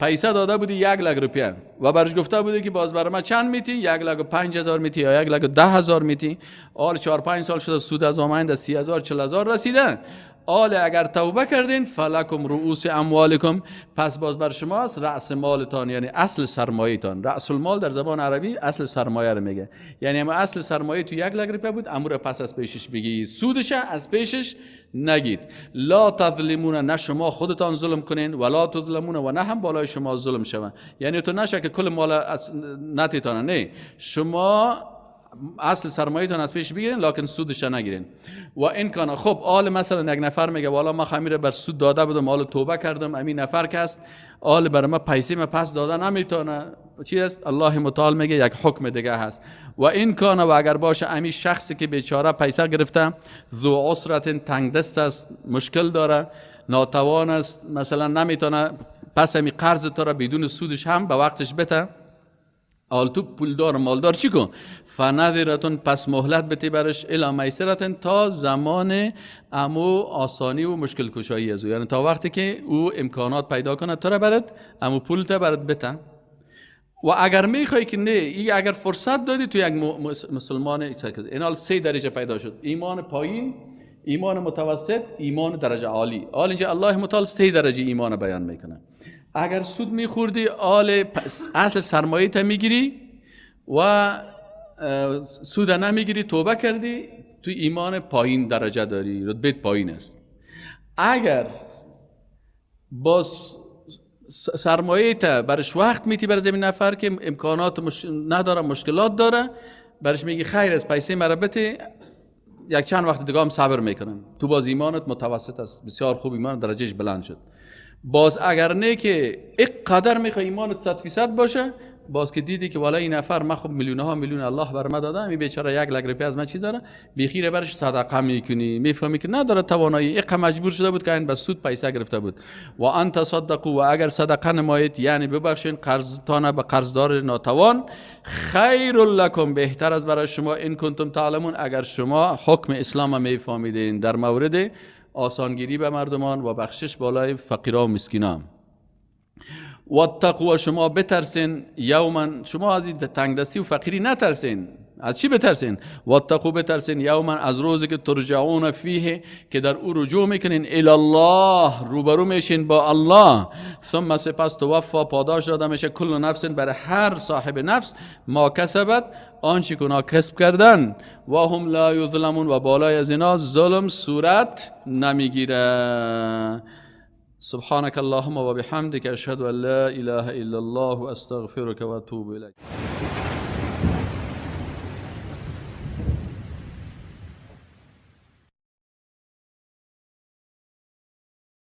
S1: پیسه داده بودی 1,00,000 روپیه و برش گفته بودی که باز برای من چند میتی؟ 1,05,000 میتی یا 1,10,000 میتی. آل 4-5 سال شده سود از آمده 30,000 40,000 رسیده. آل اگر توبه کردین فلکم رؤوس اموالکم، پس باز بر شماست رأس مالتان، یعنی اصل سرمایه تان. رأس المال در زبان عربی اصل سرمایه رو میگه، یعنی اما اصل سرمایه تو 1,00,000 روپیه بود، امور پس از پیشش بگی، سودش از پیشش نگید. لا تظلمون، نه شما خودتان ظلم کنین، ولا تظلمون، و نه هم بالای شما ظلم شوه. یعنی تو نشه که کل مال نتیتانه، نه، شما اصل سرمایه‌تان از پیش بگیرین لکن سودش نگیرین. و این کانا خب آل مثلا یک نفر میگه والا ما خمیر بر سود داده بودم، آل توبه کردم، امین نفر که است آل بر ما پیسه ما پس داده نمیتونه، چی است؟ الله متعال میگه یک حکم دیگه هست. و این کانا، و اگر باشه امی شخصی که بیچاره پیسه گرفته، ذو عسرت، تنگ دست است، مشکل داره، ناتوان است، مثلا نمیتونه پس امی قرض تو را بدون سودش هم به وقتش بده، آل تو پولدار مالدار چی کن؟ فنذرتون، پس مهلت بده برش، الی میسرتن، تا زمان امو آسانی و مشکل کشایی از او، یعنی تا وقتی که او امکانات پیدا کنه تو را برد امو پول تا برد بده. و اگر میخوای که نه، ای اگر فرصت دادی تو یک مسلمان، اینال 3 درجه پیدا شد: ایمان پایین، ایمان متوسط، ایمان درجه عالی. آل اینجا الله متعال 3 درجه ایمان بیان میکنه. اگر سود میخوردی آل اصل سرمایه تا میگیری و سود نمیگیری، توبه کردی، تو ایمان پایین درجه داری، رتبه پایین است. اگر باز سرمایه تا برش وقت میتی بر زمین نفر که امکانات نداره، مشکلات داره، برش میگی خیر از پیسه مرا بده، یک چند وقت دیگه هم صبر میکنن، تو باز ایمانت متوسط است، بسیار خوب، ایمان درجهش بلند شد. باز اگر نه که یک قدر میخوای ایمانت 100% باشه، باز که دیدی که والا این نفر من خب میلیون ها میلیون الله بر من داده، این بیچاره 1,00,000 روپیه از من چیز داره، بخیره برش صدقه میکنی، میفهمی که نداره توانایی، یک مجبور شده بود که این بس سود پیسه گرفته بود. و انت صدقوا، و اگر صدقه نمایید، یعنی ببخشین قرضتان به قرضدار ناتوان، خیر لکم، بهتر از برای شما، این کنتم تعلمون، اگر شما حکم اسلام میفهمیدین در مورد آسانگیری به مردمان و بخشش بالای فقیران و مسکینان. واتقوا، شما بترسین، یوما، شما از این تنگدستی و فقیری نترسین. از چی بترسین؟ واتقوا، بترسین، یوما، از روزی که ترجعون فیه، که در او رجوع میکنین، الی الله، روبرو میشین با الله، ثم، سپس توفا، پاداش داده میشه، کل نفس، برای هر صاحب نفس، ما کسبت، آنچه که کسب کردن، و هم لا یظلمون، و بالای از اینا ظلم صورت نمیگیره. سبحانك اللهم وبحمدك، اشهد ان لا اله الا الله واستغفرك واتوب اليك.